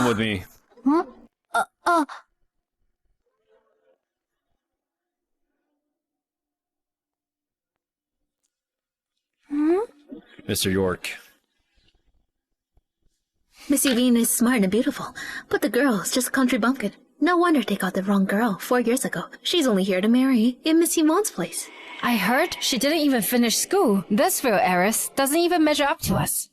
Come with me. Huh? Mr. York. Miss Yvonne is smart and beautiful, but the girl is just a country bumpkin. No wonder they got the wrong girl 4 years ago. She's only here to marry in Miss Yvonne's place. I heard she didn't even finish school. This real heiress doesn't even measure up to us.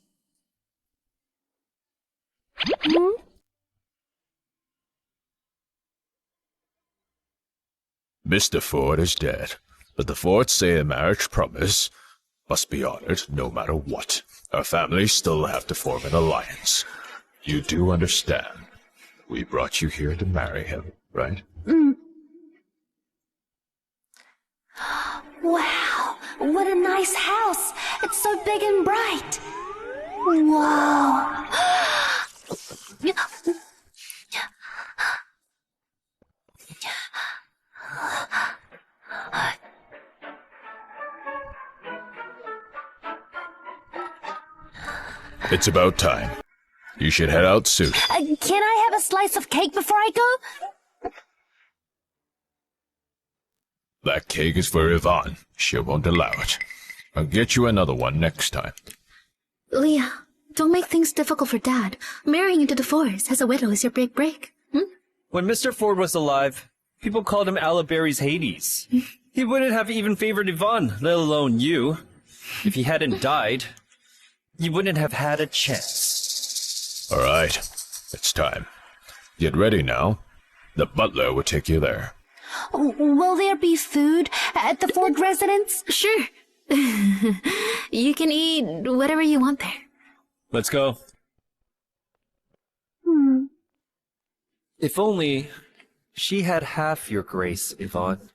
Mr. Ford is dead, but the Fords say a marriage promise must be honored no matter what. Our families still have to form an alliance. You do understand. We brought you here to marry him, right? Wow, what a nice house. It's so big and bright. Whoa. It's about time. You should head out soon. Can I have a slice of cake before I go? That cake is for Yvonne. She won't allow it. I'll get you another one next time. Leah, don't make things difficult for Dad. Marrying into the Fords as a widow is your big break. When Mr. Ford was alive, people called him Aliberry's Hades. He wouldn't have even favored Yvonne, let alone you. If he hadn't died, you wouldn't have had a chance. All right, it's time. Get ready now. The butler will take you there. Will there be food at the Ford residence? Sure. You can eat whatever you want there. Let's go. If only she had half your grace, Yvonne.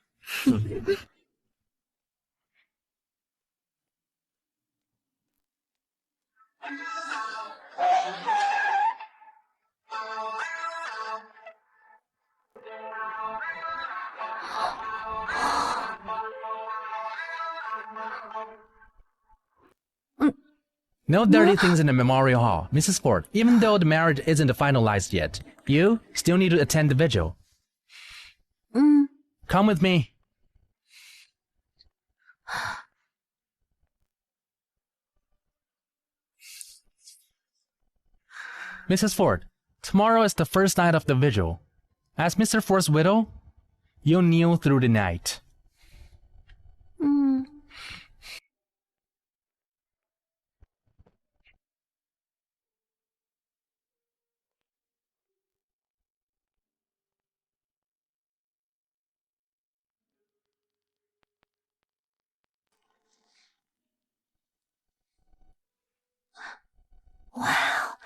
No dirty things in the memorial hall, Mrs. Ford. Even though the marriage isn't finalized yet, you still need to attend the vigil. Come with me. Mrs. Ford, tomorrow is the first night of the vigil. As Mr. Ford's widow, you'll kneel through the night. Wow.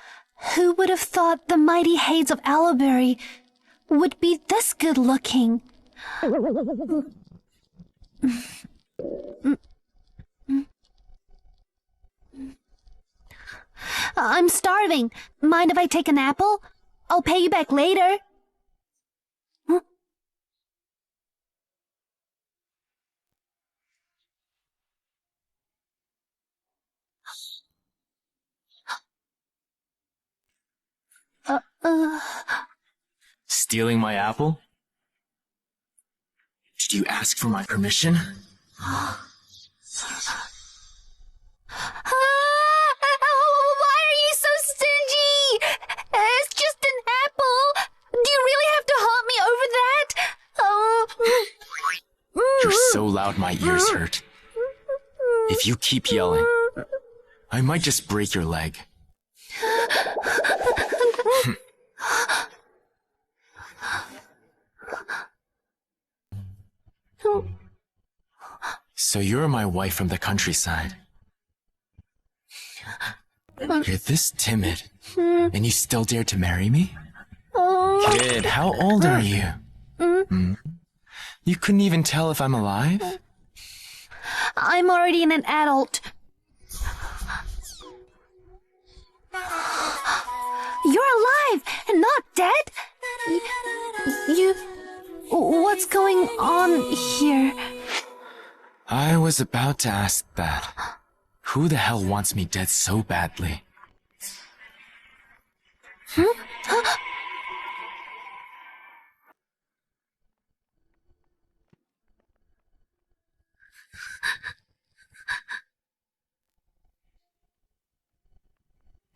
Who would have thought the mighty Hades of Aliberry would be this good looking? I'm starving. Mind if I take an apple? I'll pay you back later. Stealing my apple? Did you ask for my permission? Why are you so stingy? It's just an apple. Do you really have to haunt me over that? You're so loud my ears hurt. If you keep yelling, I might just break your leg. So you're my wife from the countryside. You're this timid, and you still dare to marry me? Kid, how old are you? You couldn't even tell if I'm alive? I'm already an adult. You're alive and not dead? You... What's going on here? I was about to ask that. Who the hell wants me dead so badly? Huh?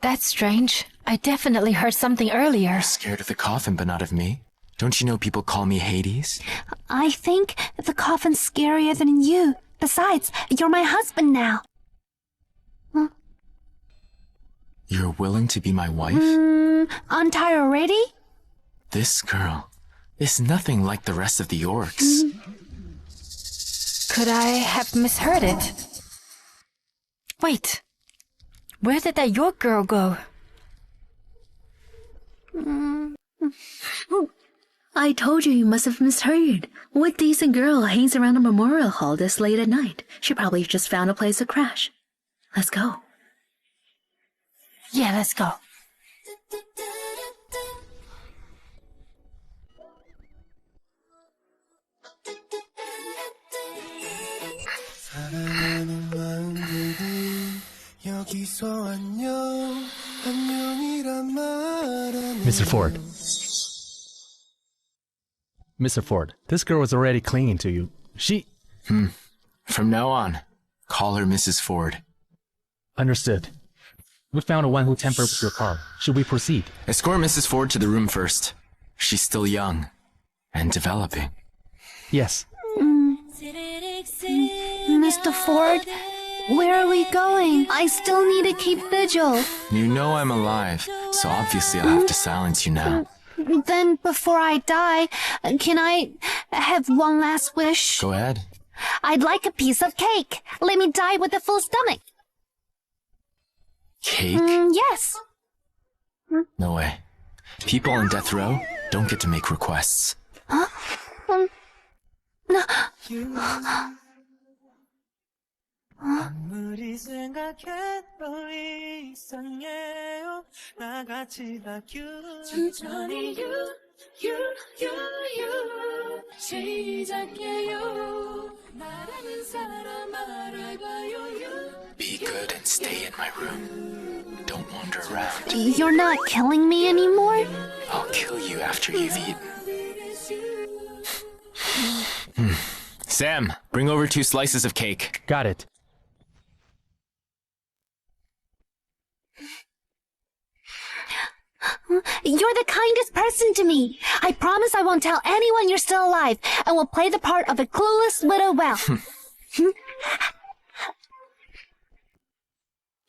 That's strange. I definitely heard something earlier. Scared of the coffin, but not of me. Don't you know people call me Hades? I think the coffin's scarier than you. Besides, you're my husband now. You're willing to be my wife? Untie already? This girl is nothing like the rest of the orcs. Could I have misheard it? Wait. Where did that York girl go? I told you must have misheard. What decent girl hangs around a memorial hall this late at night? She probably just found a place to crash. Let's go. Yeah, let's go. Mr. Ford. Mr. Ford, this girl is already clinging to you. She... From now on, call her Mrs. Ford. Understood. We found one who tampered with your car. Should we proceed? Escort Mrs. Ford to the room first. She's still young and developing. Yes. Mr. Ford, where are we going? I still need to keep vigil. You know I'm alive, so obviously I'll have to silence you now. Then, before I die, can I have one last wish? Go ahead. I'd like a piece of cake. Let me die with a full stomach. Cake? Yes. No way. People on death row don't get to make requests. 아무리 생각해도 이상해요 나같이 다 천천히 시작해요 말하는 사람 알아가요 Be good and stay in my room. Don't wander around. You're not killing me anymore? I'll kill you after you've eaten. Sam, bring over 2 slices of cake. Got it. You're the kindest person to me. I promise I won't tell anyone you're still alive and will play the part of a clueless widow well.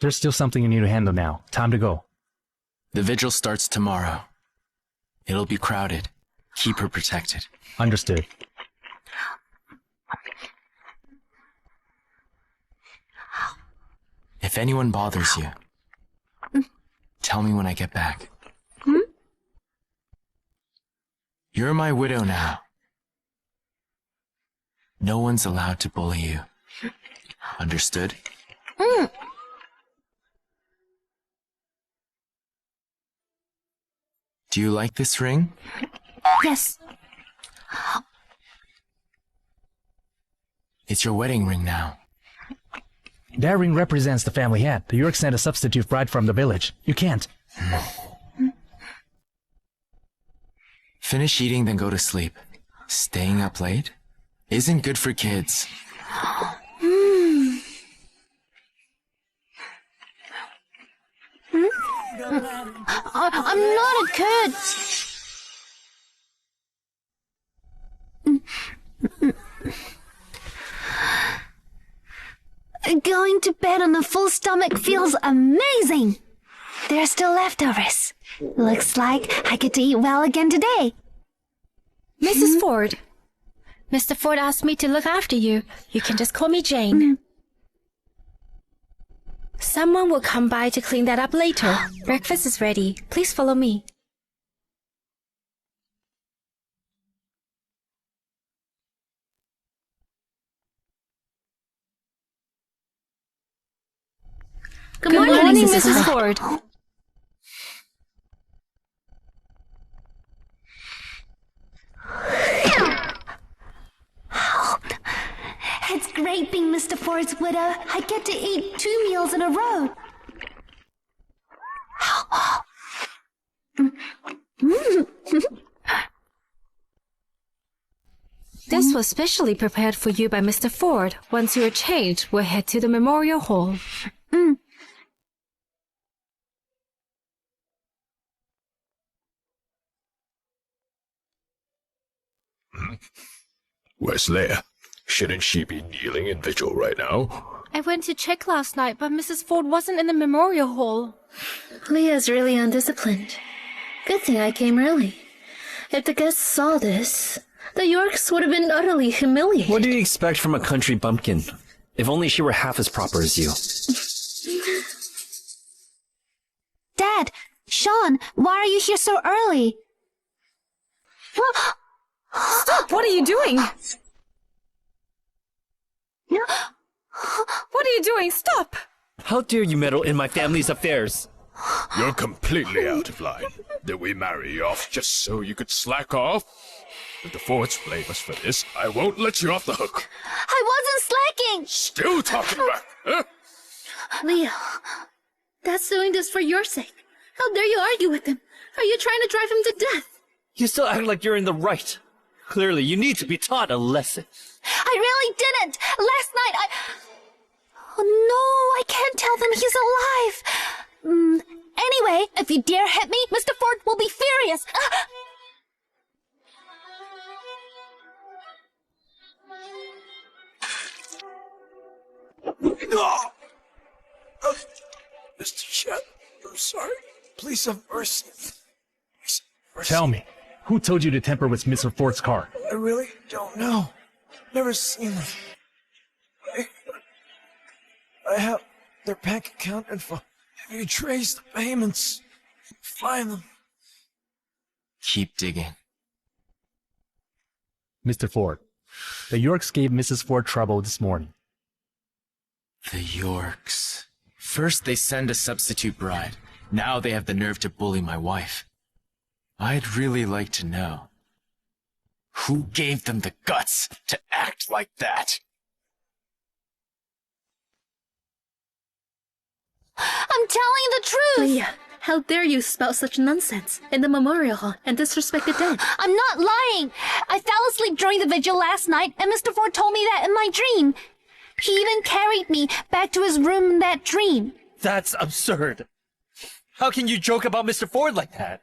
There's still something you need to handle now. Time to go. The vigil starts tomorrow. It'll be crowded. Keep her protected. Understood. If anyone bothers you, tell me when I get back. You're my widow now. No one's allowed to bully you. Understood? Do you like this ring? Yes. It's your wedding ring now. That ring represents the family head. The York sent a substitute bride from the village. You can't. Finish eating, then go to sleep. Staying up late isn't good for kids. I'm not a kid. Going to bed on a full stomach feels amazing. There's still leftovers. Looks like I get to eat well again today. Mrs. Ford. Mr. Ford asked me to look after you. You can just call me Jane. Someone will come by to clean that up later. Breakfast is ready. Please follow me. Good morning, Mrs. Ford. It's great being Mr. Ford's widow. I get to eat 2 meals in a row. This was specially prepared for you by Mr. Ford. Once you are changed, we'll head to the memorial hall. Where's Leia? Shouldn't she be kneeling in vigil right now? I went to check last night, but Mrs. Ford wasn't in the memorial hall. Leah's really undisciplined. Good thing I came early. If the guests saw this, the Yorks would have been utterly humiliated. What do you expect from a country bumpkin? If only she were half as proper as you. Dad, Sean, why are you here so early? Stop! What are you doing? What are you doing? Stop! How dare you meddle in my family's affairs? You're completely out of line. Did we marry you off just so you could slack off? If the Fords blame us for this, I won't let you off the hook. I wasn't slacking! Still talking back, huh? Leah, Dad's doing this for your sake. How dare you argue with him? Are you trying to drive him to death? You still act like you're in the right. Clearly, you need to be taught a lesson. I really didn't! Last night Oh no, I can't tell them he's alive! Anyway, if you dare hit me, Mr. Ford will be furious! Mr. Chet, I'm sorry. Please have mercy. Please have mercy. Tell me, who told you to tamper with Mr. Ford's car? I really don't know. Never seen them. I have their bank account info. Have you traced the payments? Find them. Keep digging. Mr. Ford, the Yorks gave Mrs. Ford trouble this morning. The Yorks. First they send a substitute bride. Now they have the nerve to bully my wife. I'd really like to know. Who gave them the guts to act like that? I'm telling the truth! Leah, how dare you spout such nonsense in the memorial hall and disrespect the dead? I'm not lying! I fell asleep during the vigil last night, and Mr. Ford told me that in my dream. He even carried me back to his room in that dream. That's absurd. How can you joke about Mr. Ford like that?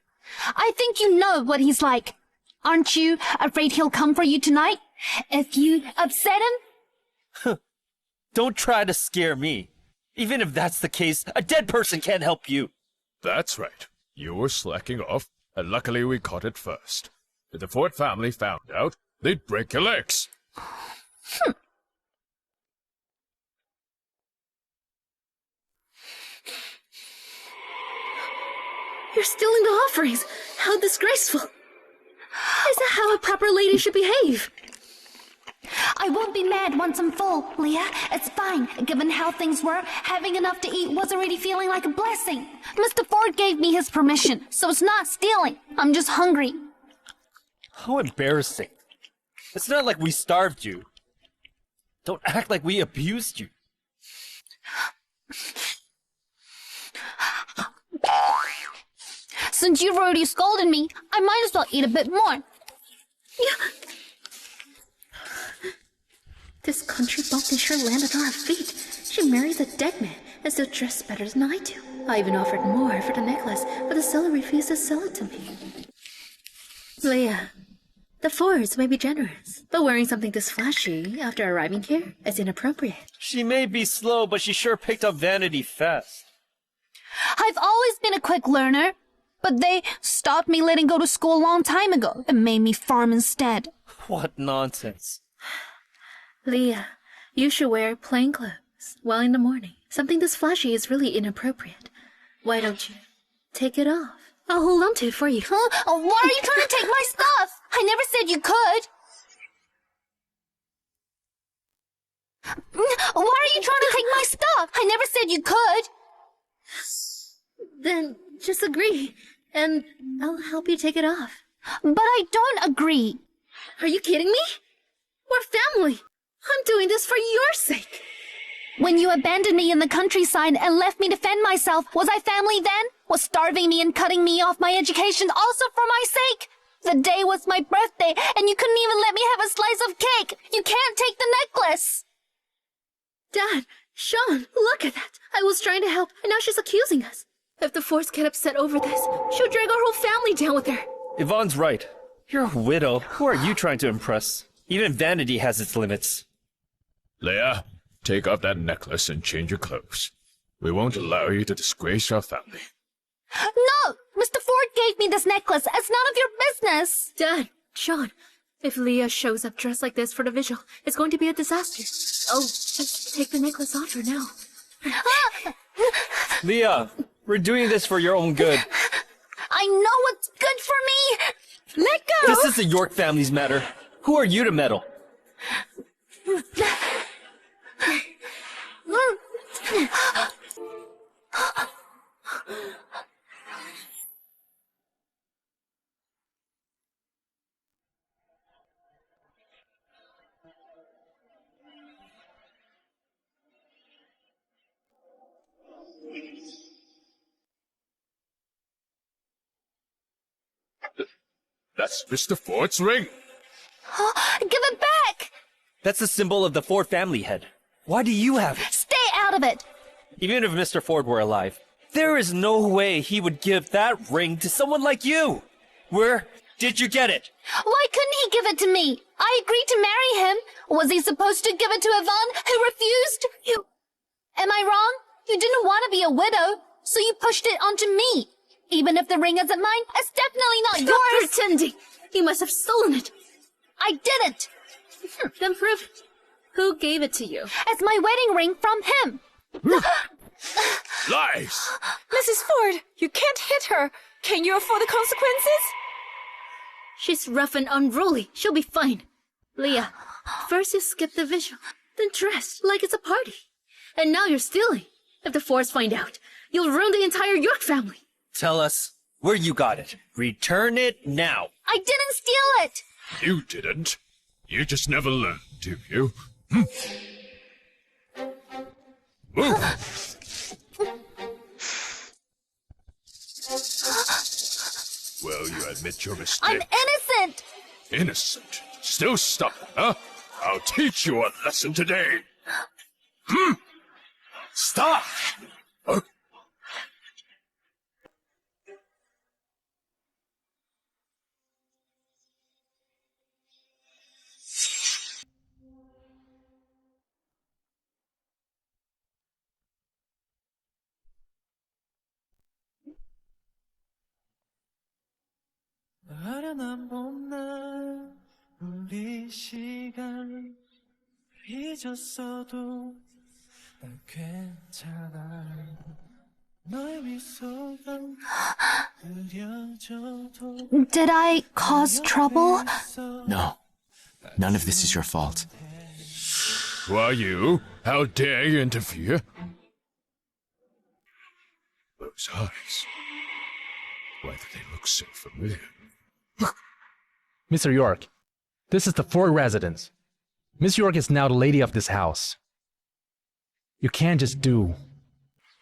I think you know what he's like. Aren't you afraid he'll come for you tonight? If you upset him? Don't try to scare me. Even if that's the case, a dead person can't help you. That's right. You were slacking off, and luckily we caught it first. If the Ford family found out, they'd break your legs. You're stealing the offerings. How disgraceful. Is that how a proper lady should behave? I won't be mad once I'm full, Leah. It's fine. Given how things were, having enough to eat was already feeling like a blessing. Mr. Ford gave me his permission, so it's not stealing. I'm just hungry. How embarrassing. It's not like we starved you. Don't act like we abused you. Since you've already scolded me, I might as well eat a bit more. This country bumpkin sure landed on her feet. She marries a dead man and still dressed better than I do. I even offered more for the necklace, but the seller refused to sell it to me. Leah, the Fords may be generous, but wearing something this flashy after arriving here is inappropriate. She may be slow, but she sure picked up vanity fast. I've always been a quick learner, but they stopped me letting go to school a long time ago and made me farm instead. What nonsense. Leah, you should wear plain clothes while in the morning. Something this flashy is really inappropriate. Why don't you take it off? I'll hold on to it for you. Huh? Why are you trying to take my stuff? I never said you could. Why are you trying to take my stuff? I never said you could. Then just agree, and I'll help you take it off. But I don't agree. Are you kidding me? We're family. I'm doing this for your sake. When you abandoned me in the countryside and left me to fend myself, was I family then? Was starving me and cutting me off my education also for my sake? The day was my birthday, and you couldn't even let me have a slice of cake. You can't take the necklace. Dad, Sean, look at that. I was trying to help, and now she's accusing us. If the Force get upset over this, she'll drag our whole family down with her. Yvonne's right. You're a widow. Who are you trying to impress? Even vanity has its limits. Leia, take off that necklace and change your clothes. We won't allow you to disgrace our family. No! Mr. Ford gave me this necklace. It's none of your business. Dad, Sean, if Leah shows up dressed like this for the visual, it's going to be a disaster. Oh, just take the necklace off her now. Leah, we're doing this for your own good. I know what's good for me. Let go! This is the York family's matter. Who are you to meddle? That's Mr. Ford's ring. Give it back! That's the symbol of the Ford family head. Why do you have it? Stay out of it! Even if Mr. Ford were alive, there is no way he would give that ring to someone like you. Where did you get it? Why couldn't he give it to me? I agreed to marry him. Was he supposed to give it to Yvonne, who refused? Am I wrong? You didn't want to be a widow, so you pushed it onto me. Even if the ring isn't mine, it's definitely not Stop yours. pretending! You must have stolen it. I didn't. Then prove it. Who gave it to you? It's my wedding ring from him. Lies! Mrs. Ford, you can't hit her. Can you afford the consequences? She's rough and unruly. She'll be fine. Leah, first you skip the visual, then dress like it's a party. And now you're stealing. If the Fords find out, you'll ruin the entire York family. Tell us where you got it. Return it now. I didn't steal it. You didn't. You just never learned, do you? Move! Well, you admit your mistake. I'm innocent. Innocent? Still stubborn, huh? I'll teach you a lesson today. Stop! 아련한 봄날 우리 시간 잊었어도 난 괜찮아 너의 미소가 그려져도 Did I cause trouble? No. None of this is your fault. Who are you? How dare you interfere? Those eyes. Why do they look so familiar? Mr. York, this is the Ford residence. Miss York is now the lady of this house. You can't just do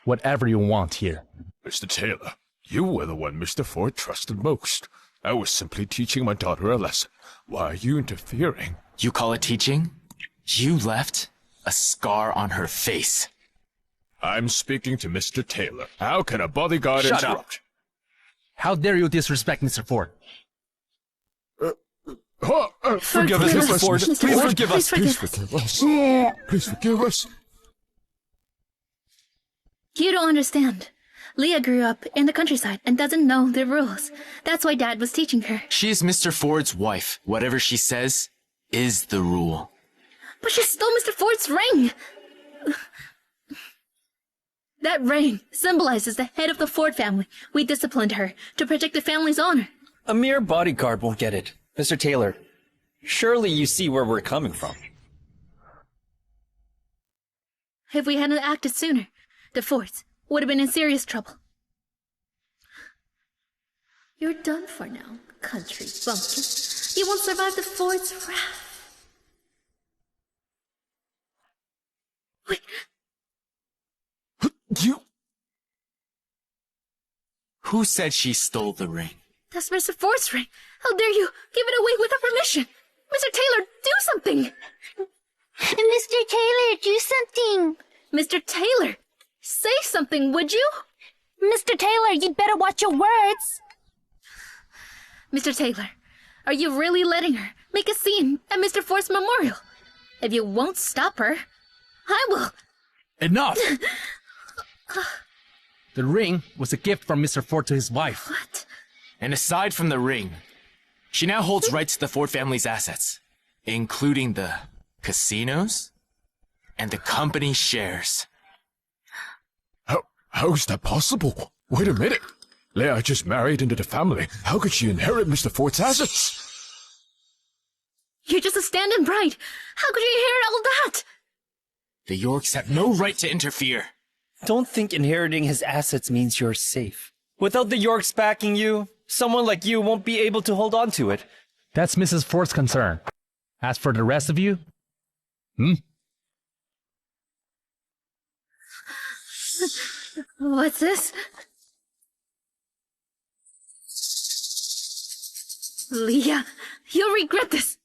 whatever you want here. Mr. Taylor, you were the one Mr. Ford trusted most. I was simply teaching my daughter a lesson. Why are you interfering? You call it teaching? You left a scar on her face. I'm speaking to Mr. Taylor. How can a bodyguard Shut interrupt? How dare you disrespect Mr. Ford? Forgive us, Mr. Ford. Please forgive us. Please forgive us. Please forgive us. You don't understand. Leah grew up in the countryside and doesn't know the rules. That's why Dad was teaching her. She's Mr. Ford's wife. Whatever she says is the rule. But she stole Mr. Ford's ring! That ring symbolizes the head of the Ford family. We disciplined her to protect the family's honor. A mere bodyguard won't get it. Mr. Taylor, surely you see where we're coming from. If we hadn't acted sooner, the Fords would have been in serious trouble. You're done for now, country bumpkin. You won't survive the Fords' wrath. Wait, You... Who said she stole the ring? that's Mr. Ford's ring. How dare you give it away without permission? Mr. Taylor, do something! Mr. Taylor, do something. Mr. Taylor, say something, would you? Mr. Taylor, you'd better watch your words. Mr. Taylor, Are you really letting her make a scene at Mr. Ford's memorial? If you won't stop her, I will. Enough! The ring was a gift from Mr. Ford to his wife. What? And aside from the ring, she now holds rights to the Ford family's assets, including the casinos and the company shares. How's that possible? Wait a minute. Leia just married into the family. How could she inherit Mr. Ford's assets? You're just a stand-in bride. How could you inherit all that? The Yorks have no right to interfere. Don't think inheriting his assets means you're safe. Without the Yorks backing you, someone like you won't be able to hold on to it. That's Mrs. Ford's concern. As for the rest of you, What's this? Leah, you'll regret this.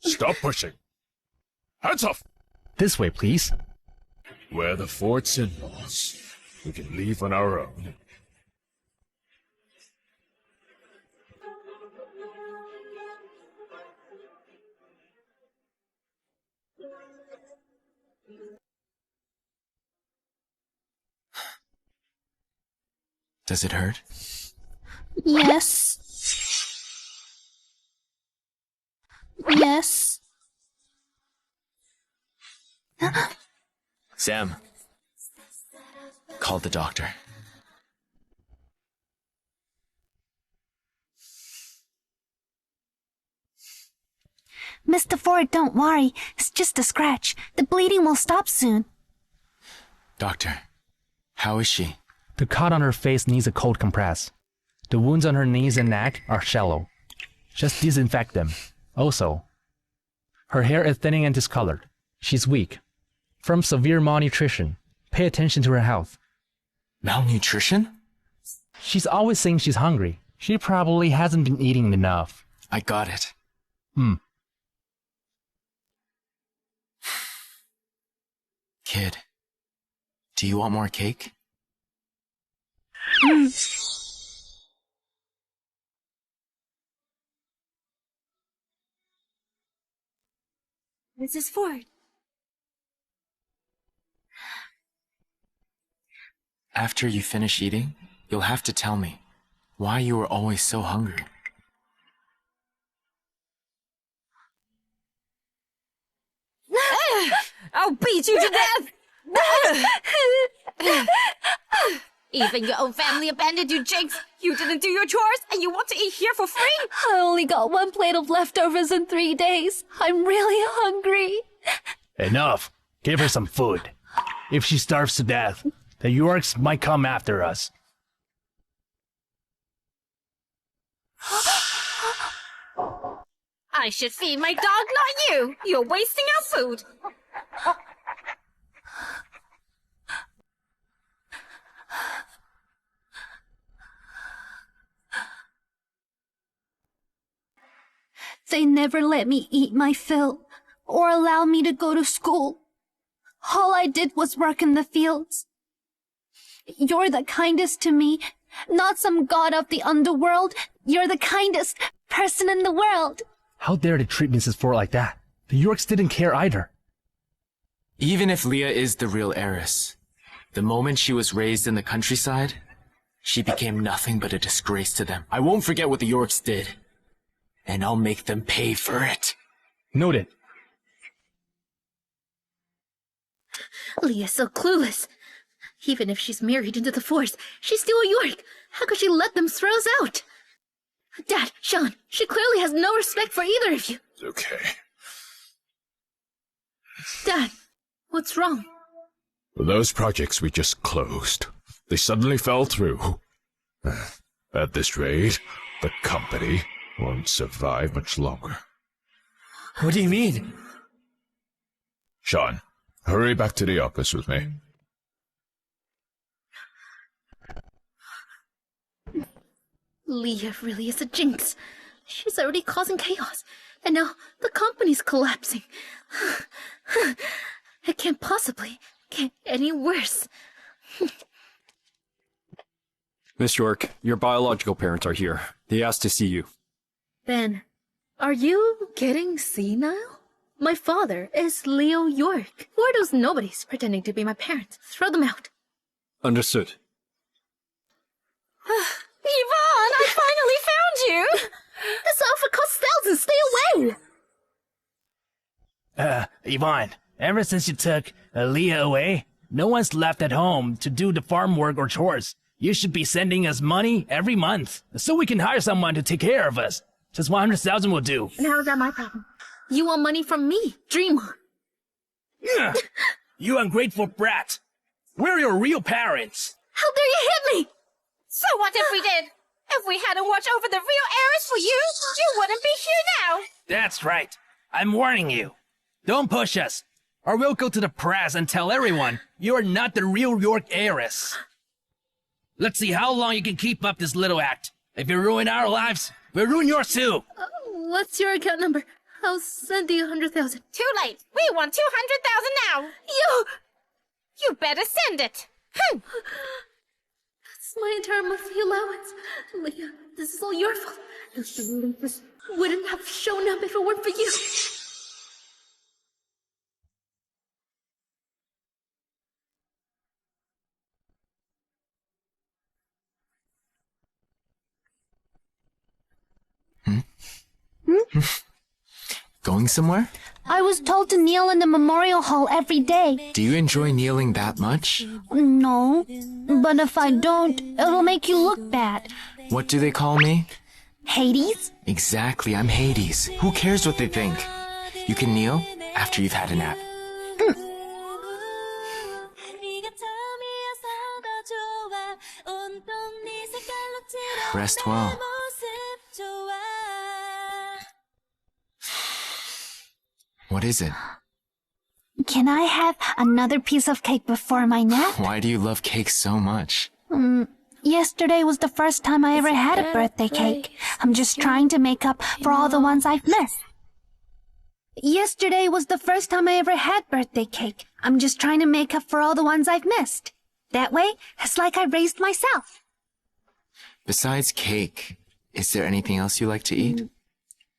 Stop pushing. Hands off. this way, please. We're the Ford's in-laws. We can leave on our own. Does it hurt? Yes. Yes. Sam, call the doctor. Mr. Ford, don't worry. It's just a scratch. The bleeding will stop soon. Doctor, how is she? The cut on her face needs a cold compress. The wounds on her knees and neck are shallow. Just disinfect them. Also, her hair is thinning and discolored. She's weak. From severe malnutrition. Pay attention to her health. Malnutrition? She's always saying she's hungry. She probably hasn't been eating enough. I got it. Kid, do you want more cake? Mrs. Ford. After you finish eating, you'll have to tell me why you were always so hungry. I'll beat you to death! Even your own family abandoned you, Jinx. You didn't do your chores, and you want to eat here for free? I only got one plate of leftovers in 3 days. I'm really hungry. Enough. Give her some food. If she starves to death, the Yorks might come after us. I should feed my dog, not you. You're wasting our food. They never let me eat my fill or allow me to go to school. All I did was work in the fields. You're the kindest to me, not some god of the underworld. You're the kindest person in the world. How dare they treat Mrs. Ford like that? The Yorks didn't care either. Even if Leah is the real heiress, the moment she was raised in the countryside, she became nothing but a disgrace to them. I won't forget what the Yorks did, and I'll make them pay for it. Noted. Leah's so clueless. Even if she's married into the Force, she's still a York. How could she let them throw us out? Dad, Sean, she clearly has no respect for either of you. It's okay. Dad, what's wrong? Those projects we just closed, they suddenly fell through. At this rate, the company won't survive much longer. What do you mean? Sean, hurry back to the office with me. Leah really is a jinx. She's already causing chaos, and now the company's collapsing. It can't possibly get any worse. Miss York, your biological parents are here. They asked to see you. Ben, are you getting senile? My father is Leo York. Who are those nobodies pretending to be my parents? Throw them out. Understood. Yvonne, I finally found you! This outfit costs thousands. Stay away! Yvonne, ever since you took Leah away, no one's left at home to do the farm work or chores. You should be sending us money every month so we can hire someone to take care of us. Just 100,000 will do. And how is that my problem? You want money from me? Dream on. Ugh, you ungrateful brat. We're your real parents. How dare you hit me? So what if we did? If we hadn't watched over the real heiress for you, you wouldn't be here now. That's right. I'm warning you. Don't push us, or we'll go to the press and tell everyone you're not the real York heiress. Let's see how long you can keep up this little act. If you ruin our lives, we'll ruin yours too. What's your account number? I'll send you 100,000. Too late. We want 200,000 now. You better send it. That's my entire monthly allowance. Leah, this is all your fault. This wouldn't have shown up if it weren't for you. Going somewhere? I was told to kneel in the memorial hall every day. Do you enjoy kneeling that much? No, but if I don't, it'll make you look bad. What do they call me? Hades? Exactly, I'm Hades. Who cares what they think? You can kneel after you've had a nap. Rest well. What is it? Can I have another piece of cake before my nap? Why do you love cake so much? Yesterday was the first time I ever had a birthday cake. I'm just trying to make up for all the ones I've missed. Yesterday was the first time I ever had birthday cake. I'm just trying to make up for all the ones I've missed. That way, it's like I raised myself. Besides cake, is there anything else you like to eat?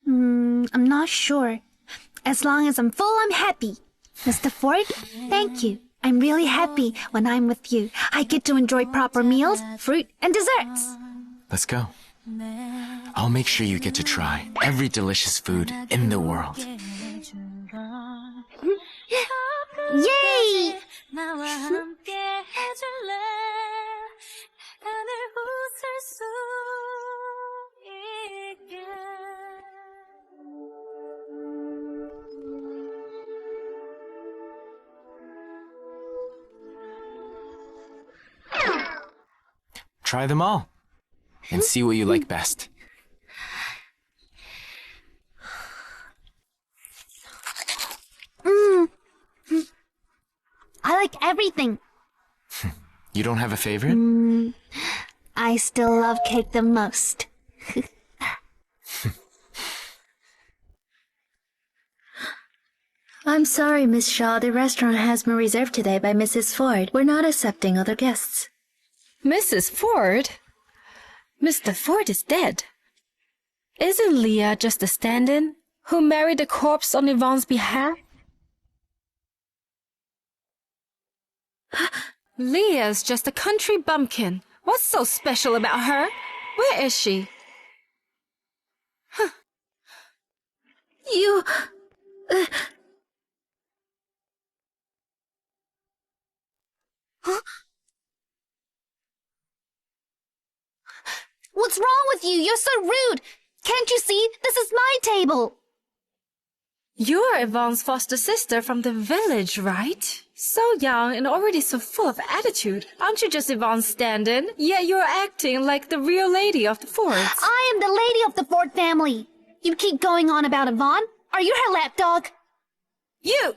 I'm not sure. As long as I'm full, I'm happy. Mr. Ford, thank you. I'm really happy when I'm with you. I get to enjoy proper meals, fruit, and desserts. Let's go. I'll make sure you get to try every delicious food in the world. Yay! Try them all and see what you like best. I like everything. You don't have a favorite? I still love cake the most. I'm sorry, Miss Shaw. The restaurant has been reserved today by Mrs. Ford. We're not accepting other guests. Mrs. Ford? Mr. Ford is dead. Isn't Leah just a stand-in who married the corpse on Yvonne's behalf? Leah's just a country bumpkin. What's so special about her? Where is she? You... What's wrong with you? You're so rude. Can't you see? This is my table. You're Yvonne's foster sister from the village, right? So young and already so full of attitude. Aren't you just Yvonne's stand-in? Yet you're acting like the real lady of the Fords. I am the lady of the Ford family. You keep going on about Yvonne. Are you her lapdog? You!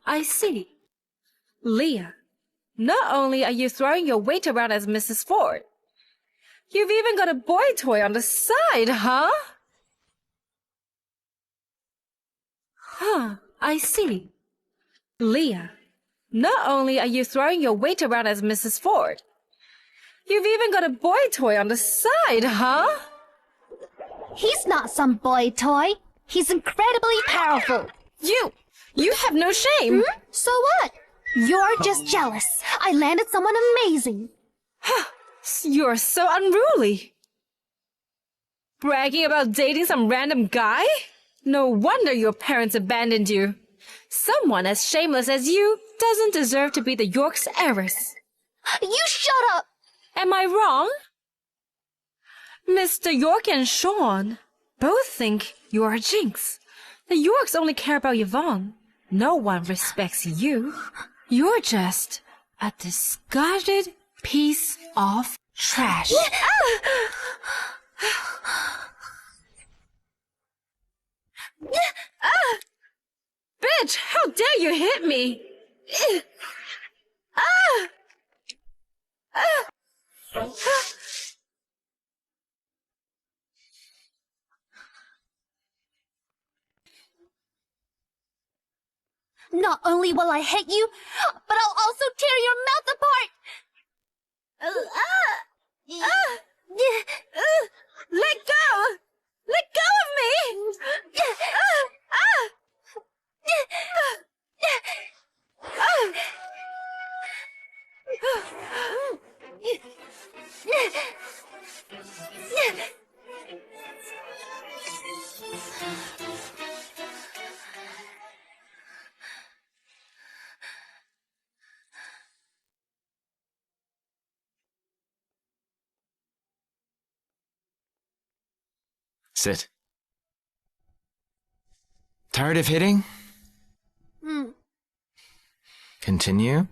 I see. Leah, not only are you throwing your weight around as Mrs. Ford, you've even got a boy toy on the side, huh? I see. Leah, not only are you throwing your weight around as Mrs. Ford, you've even got a boy toy on the side, huh? He's not some boy toy. He's incredibly powerful. You have no shame. So what? You're just jealous. I landed someone amazing. You're so unruly. Bragging about dating some random guy? No wonder your parents abandoned you. Someone as shameless as you doesn't deserve to be the York's heiress. You shut up! Am I wrong? Mr. York and Sean both think you're a jinx. The Yorks only care about Yvonne. No one respects you. You're just a discarded piece of trash. Bitch, how dare you hit me? Not only will I hit you, but I'll also tear your mouth apart! Let go! Let go of me! Sit. Tired of hitting? Continue.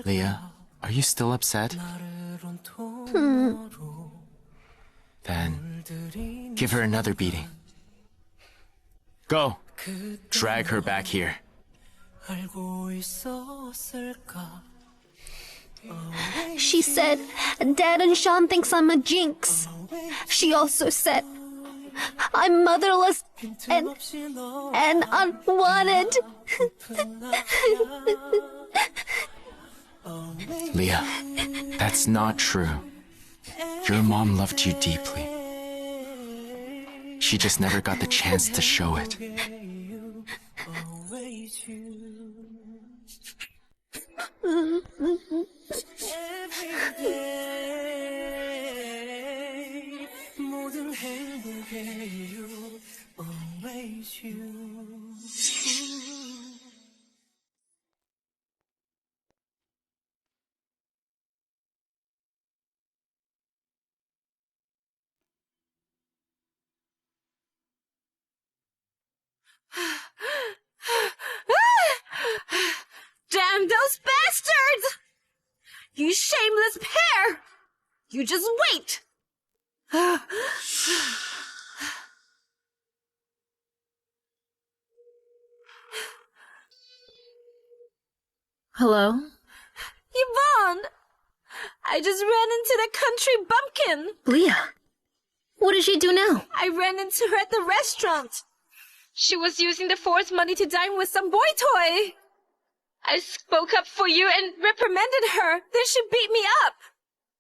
Leah, are you still upset? Then give her another beating. Go. Drag her back here. She said, Dad and Sean thinks I'm a jinx. She also said, I'm motherless and unwanted. Leah, that's not true. Your mom loved you deeply. She just never got the chance to show it. Damn those bastards! You shameless pair! You just wait! Hello? Yvonne! I just ran into the country bumpkin! Leah, what did she do now? I ran into her at the restaurant. She was using the Ford's money to dine with some boy toy. I spoke up for you and reprimanded her. Then she beat me up.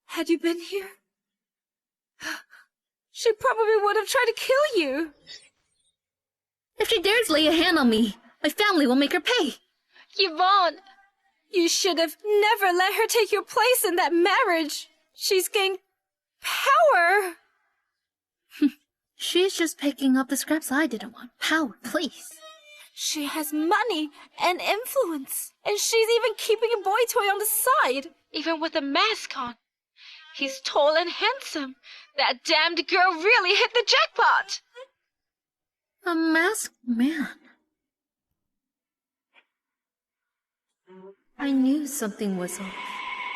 Had you been here, she probably would have tried to kill you. If she dares lay a hand on me, my family will make her pay. Yvonne, you should have never let her take your place in that marriage. She's gained power. She's just picking up the scraps I didn't want. Power, please. She has money and influence. And she's even keeping a boy toy on the side, even with a mask on. He's tall and handsome. That damned girl really hit the jackpot. A masked man. I knew something was off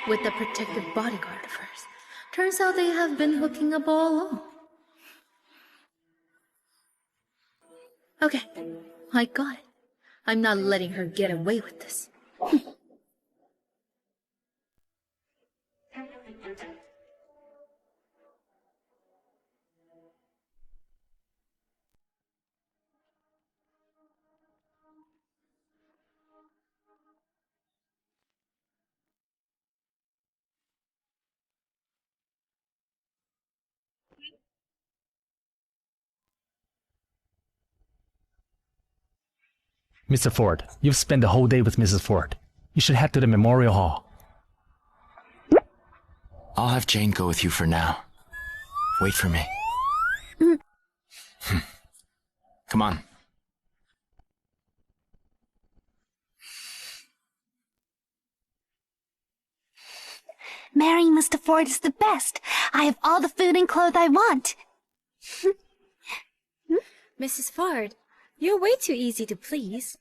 with the protective bodyguard of hers. Turns out they have been hooking up all along. Okay, I got it. I'm not letting her get away with this. Mr. Ford, you've spent the whole day with Mrs. Ford. You should head to the memorial hall. I'll have Jane go with you for now. Wait for me. Come on. Marrying Mr. Ford is the best. I have all the food and clothes I want. Mrs. Ford, you're way too easy to please.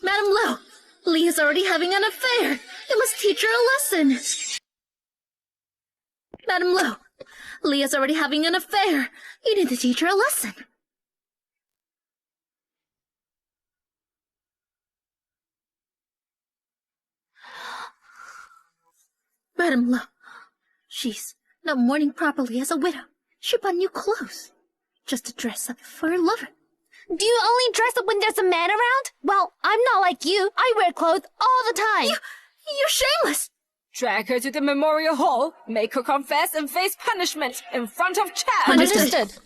Madam Lo, Leah's already having an affair. You must teach her a lesson. Madam Lo, Leah's already having an affair. You need to teach her a lesson. Madam Lo, she's not mourning properly as a widow. She bought new clothes just to dress up for her lover. Do you only dress up when there's a man around? Well, I'm not like you. I wear clothes all the time. You're shameless. Drag her to the memorial hall, make her confess and face punishment in front of Chad. Understood. Mrs.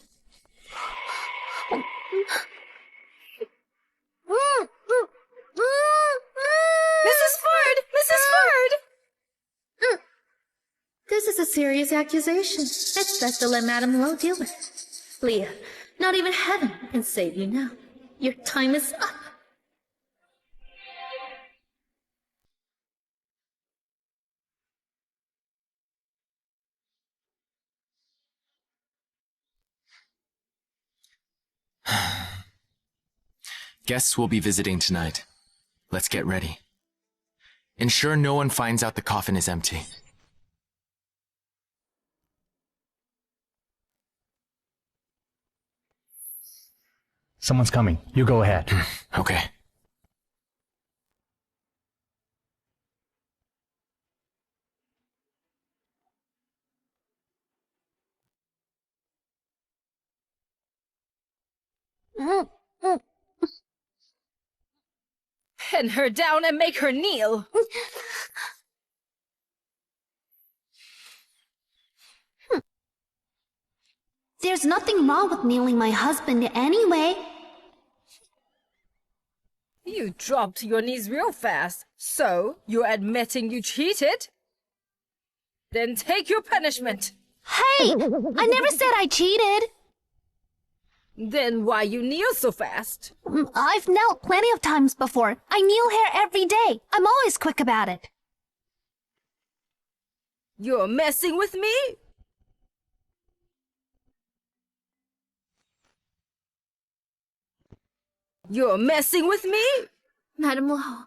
Ford! Mrs. Ford! This is a serious accusation. It's best to let Madam Lo deal with it. Leah, not even heaven can save you now. Your time is up. Guests will be visiting tonight. Let's get ready. Ensure no one finds out the coffin is empty. Someone's coming. You go ahead. Okay. Pin her down and make her kneel. There's nothing wrong with kneeling my husband anyway. You dropped to your knees real fast. So, you're admitting you cheated? Then take your punishment. Hey, I never said I cheated. Then why you kneel so fast? I've knelt plenty of times before. I kneel here every day. I'm always quick about it. You're messing with me? You're messing with me? Madam Lo,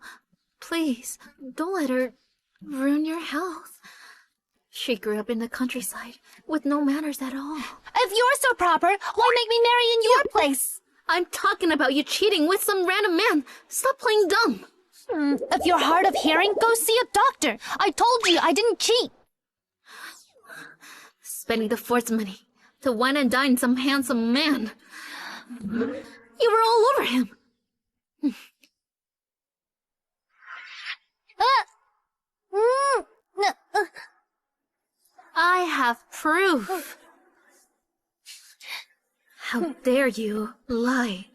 please, don't let her ruin your health. She grew up in the countryside with no manners at all. If you're so proper, why make me marry in your place? I'm talking about you cheating with some random man. Stop playing dumb. If you're hard of hearing, go see a doctor. I told you I didn't cheat. Spending the fort's money to wine and dine some handsome man. You were all over him. I have proof. How dare you lie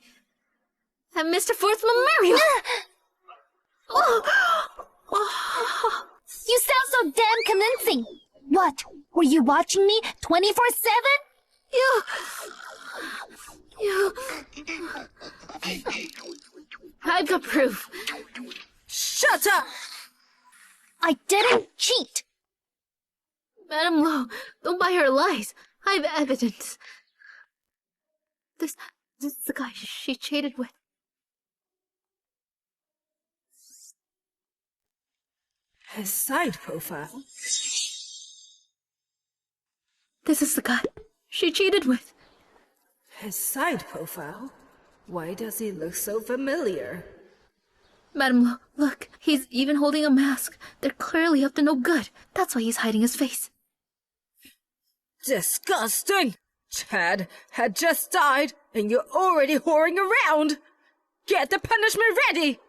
at Mr. Ford's memorial? You sound so damn convincing. What? Were you watching me 24/7? I've got proof. Shut up! I didn't cheat. Madam Lo, don't buy her lies. I have evidence. This is the guy she cheated with. His side profile. This is the guy she cheated with. His side profile? Why does he look so familiar? Madame Lo, look, he's even holding a mask. They're clearly up to no good. That's why he's hiding his face. Disgusting! Chad had just died, and you're already whoring around! Get the punishment ready!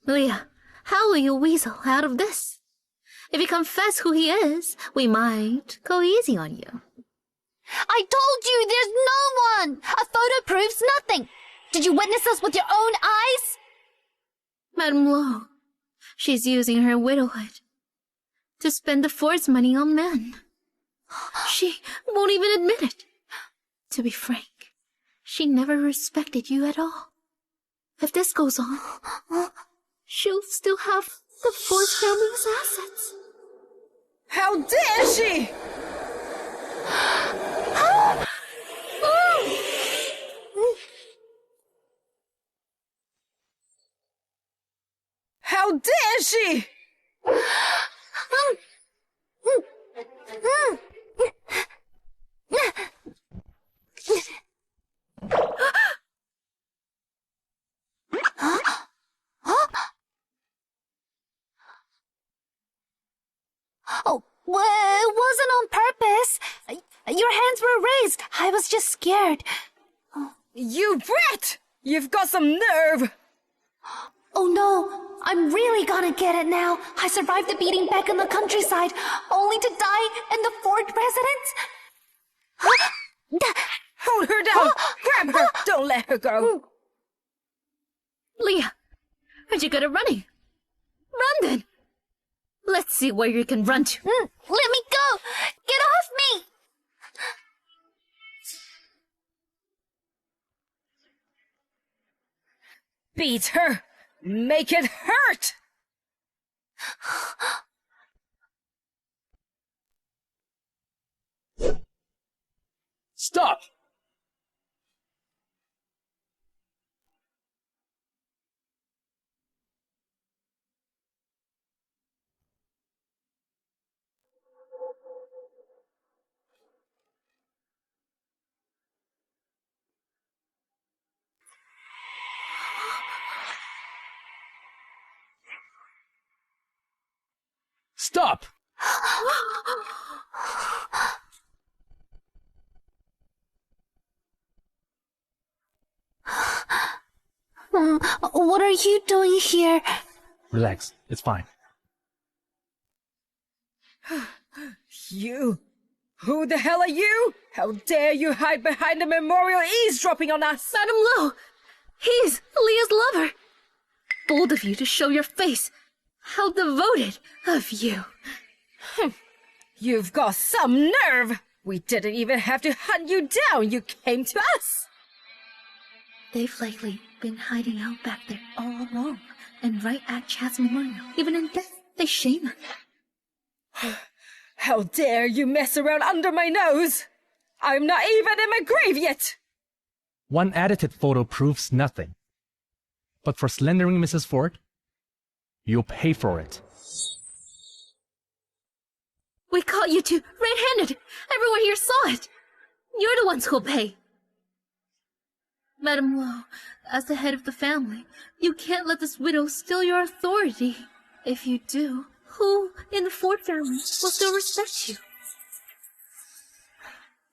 Leah, how will you weasel out of this? If you confess who he is, we might go easy on you. I told you there's no one! A photo proves nothing! Did you witness this with your own eyes? Madame Lo, she's using her widowhood to spend the fort's money on men. She won't even admit it. To be frank, she never respected you at all. If this goes on, she'll still have the Ford family's assets. How dare she! How dare she! Oh, well, it wasn't on purpose. Your hands were raised. I was just scared. You brat! You've got some nerve! Oh no, I'm really gonna get it now. I survived the beating back in the countryside, only to die in the fort residence. Hold her down! Grab her! Don't let her go! Leah, aren't you good at running? Run then! Let's see where you can run to. Let me go! Get off me! Beat her! Make it hurt! Stop! Stop! What are you doing here? Relax, it's fine. You? Who the hell are you? How dare you hide behind a memorial eavesdropping on us? Madame Lo, he's Leah's lover. Bold of you to show your face. How devoted of you. You've got some nerve! We didn't even have to hunt you down, you came to us! They've likely been hiding out back there all along. And right at Chad's memorial. Even in death, they shame her. How dare you mess around under my nose! I'm not even in my grave yet! One edited photo proves nothing. But for slandering Mrs. Ford, you'll pay for it. We caught you two red-handed. Everyone here saw it. You're the ones who'll pay. Madame Lo, as the head of the family, you can't let this widow steal your authority. If you do, who in the Ford family will still respect you?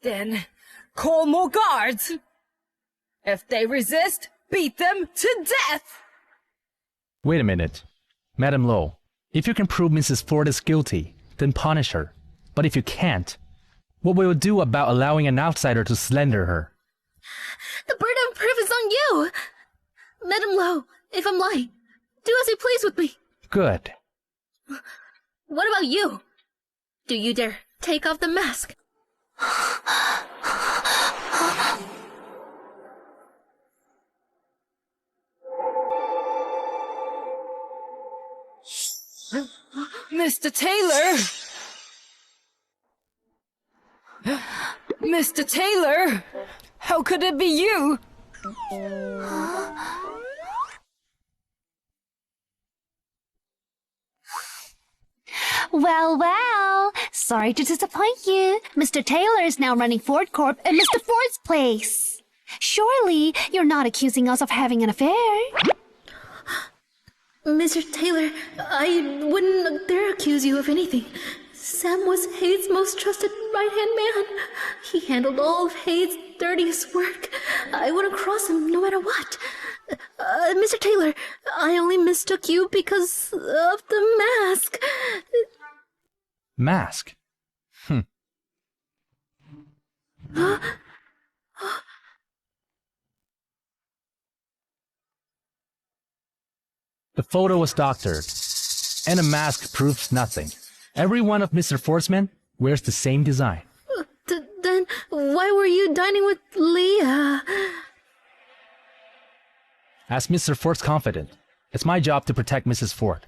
Then, call more guards! If they resist, beat them to death! Wait a minute. Madame Lo, if you can prove Mrs. Ford is guilty, then punish her. But if you can't, what will you do about allowing an outsider to slander her? The burden of proof is on you! Madame Lo, if I'm lying, do as you please with me. Good. What about you? Do you dare take off the mask? Mr. Taylor! Mr. Taylor! How could it be you? Well, well. Sorry to disappoint you. Mr. Taylor is now running Ford Corp in Mr. Ford's place. Surely you're not accusing us of having an affair. Mr. Taylor, I wouldn't dare accuse you of anything. Sam was Hade's most trusted right-hand man. He handled all of Hade's dirtiest work. I wouldn't cross him no matter what. Mr. Taylor, I only mistook you because of the mask. Mask? The photo was doctored, and the mask proves nothing. Every one of Mr. Ford's men wears the same design. Then why were you dining with Leah? As Mr. Ford's confidant, it's my job to protect Mrs. Ford.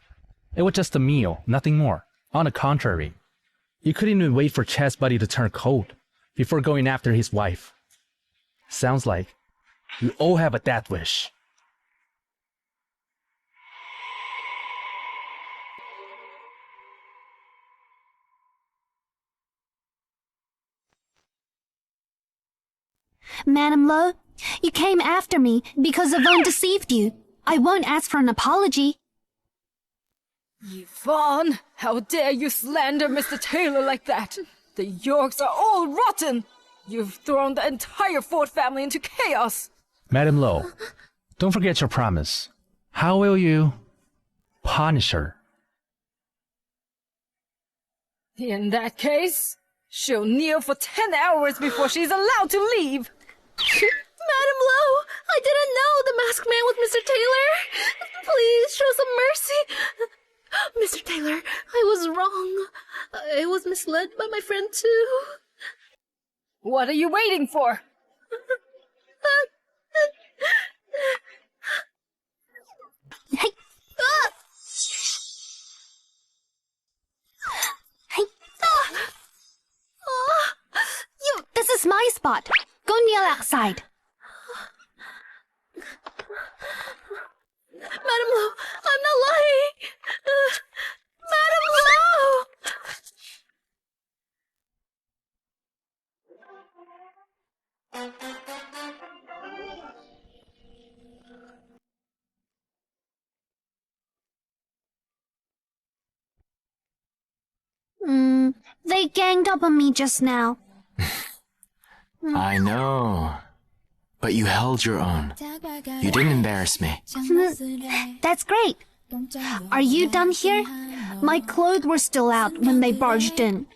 It was just a meal, nothing more. On the contrary, you couldn't even wait for Chad's buddy to turn cold before going after his wife. Sounds like we all have a death wish. Madam Lowe, you came after me because Yvonne deceived you. I won't ask for an apology. Yvonne, how dare you slander Mr. Taylor like that? The Yorks are all rotten. You've thrown the entire Ford family into chaos. Madam Lowe, don't forget your promise. How will you punish her? In that case, she'll kneel for 10 hours before she's allowed to leave. Madam Lowe, I didn't know the masked man was Mr. Taylor. Please show some mercy. Mr. Taylor, I was wrong. I was misled by my friend too. What are you waiting for? Hey. Hey. This is my spot. Go kneel outside. Madam Lowe, I'm not lying. Madam Lowe! They ganged up on me just now. I know. But you held your own. You didn't embarrass me. That's great. Are you done here? My clothes were still out when they barged in.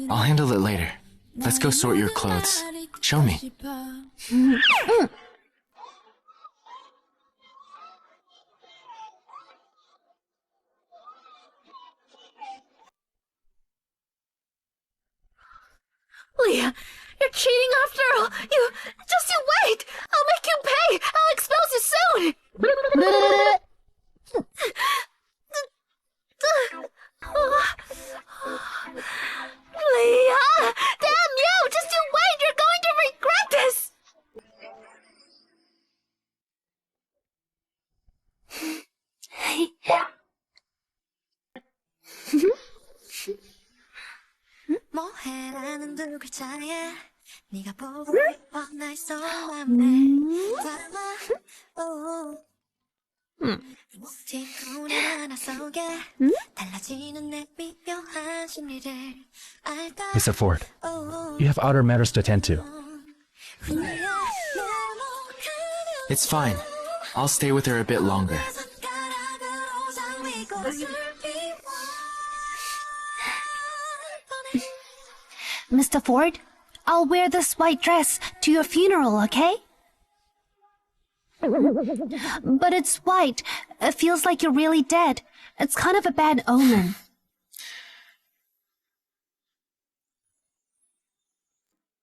I'll handle it later. Let's go sort your clothes. Show me. Leah, you're cheating after all. You wait. I'll make you pay. I'll expose you soon. Leah, damn you! Just you wait. You're going to regret this. 뭐해라는 두 글자에 네가 보고 싶어 날 속맘에 담아 티코는 하나 속에 달라지는 내 미묘한 심리를 알까 Mr. Ford, you have other matters to attend to. It's fine. I'll stay with her a bit longer. Mr. Ford, I'll wear this white dress to your funeral, okay? But it's white. It feels like you're really dead. It's kind of a bad omen.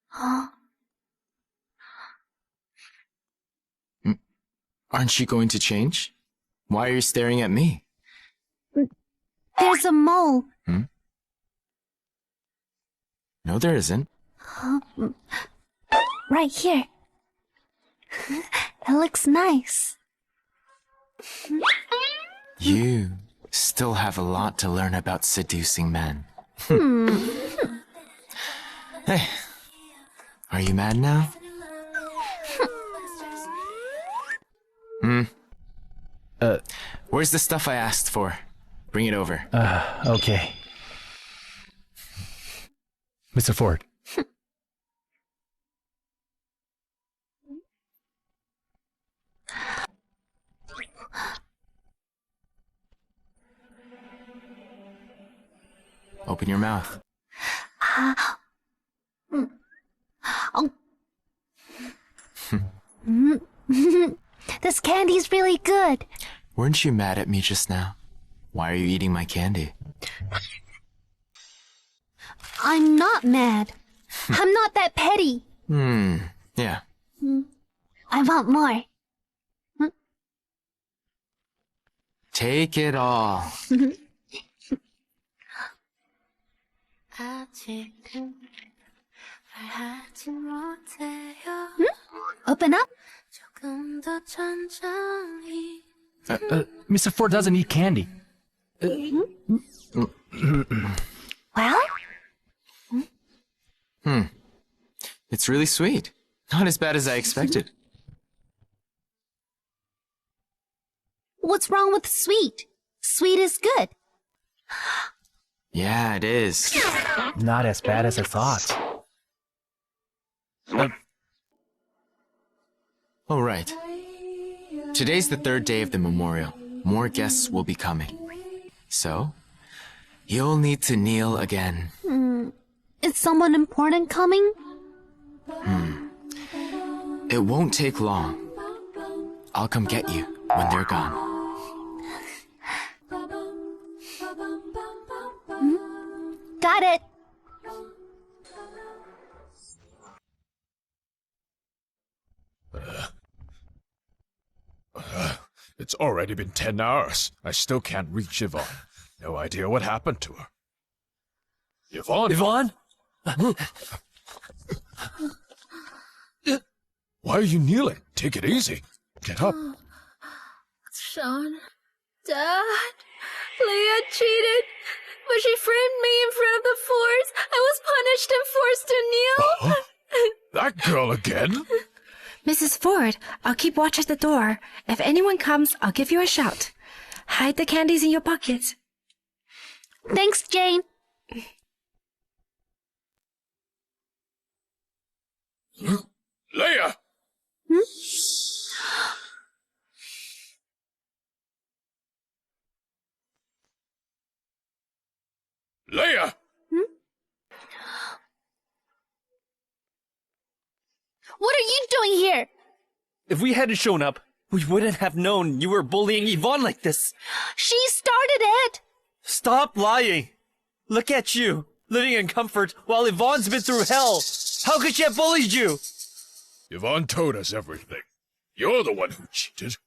Huh? Aren't you going to change? Why are you staring at me? There's a mole. No, there isn't. Right here. It looks nice. You still have a lot to learn about seducing men. Hey, are you mad now? Where's the stuff I asked for? Bring it over. Okay. Mr. Ford. Open your mouth. This candy's really good. Weren't you mad at me just now? Why are you eating my candy? I'm not mad. I'm not that petty. Yeah. I want more. Take it all. 아직은 말하지 못해요. Open up. 조금 더 천천히. Mr. Ford doesn't eat candy. Well, It's really sweet. Not as bad as I expected. what's wrong with sweet? Sweet is good. Yeah, it is. Not as bad as I thought. All right. Today's the third day of the memorial. More guests will be coming. So, you'll need to kneel again. Is someone important coming? It won't take long. I'll come get you when they're gone. Got it. It's already been 10 hours. I still can't reach Yvonne. No idea what happened to her. Yvonne? Yvonne? Why are you kneeling? Take it easy. Get up. Sean, Dad, Leah cheated, but she framed me in front of the force. I was punished and forced to kneel. That girl again? Mrs. Ford, I'll keep watch at the door. If anyone comes, I'll give you a shout. Hide the candies in your pockets. Thanks, Jane. Leia! Leia! What are you doing here? If we hadn't shown up, we wouldn't have known you were bullying Yvonne like this. She started it. Stop lying. Look at you, living in comfort while Yvonne's been through hell. How could she have bullied you? Yvonne told us everything. You're the one who cheated.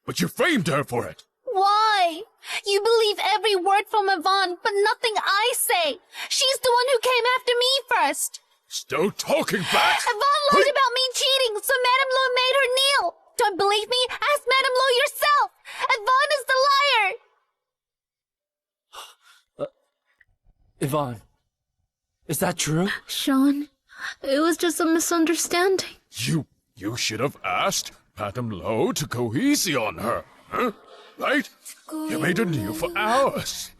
But you framed her for it. Why? You believe every word from Yvonne, but nothing I say. She's the one who came after me first. Still talking back? Yvonne lied about me cheating, so Madame Lo made her kneel. Don't believe me? Ask Madame Lo yourself. Yvonne is the liar. Yvonne, is that true? Sean, it was just a misunderstanding. You should have asked Madame Lo to go easy on her. Huh? Right? You made her kneel for hours.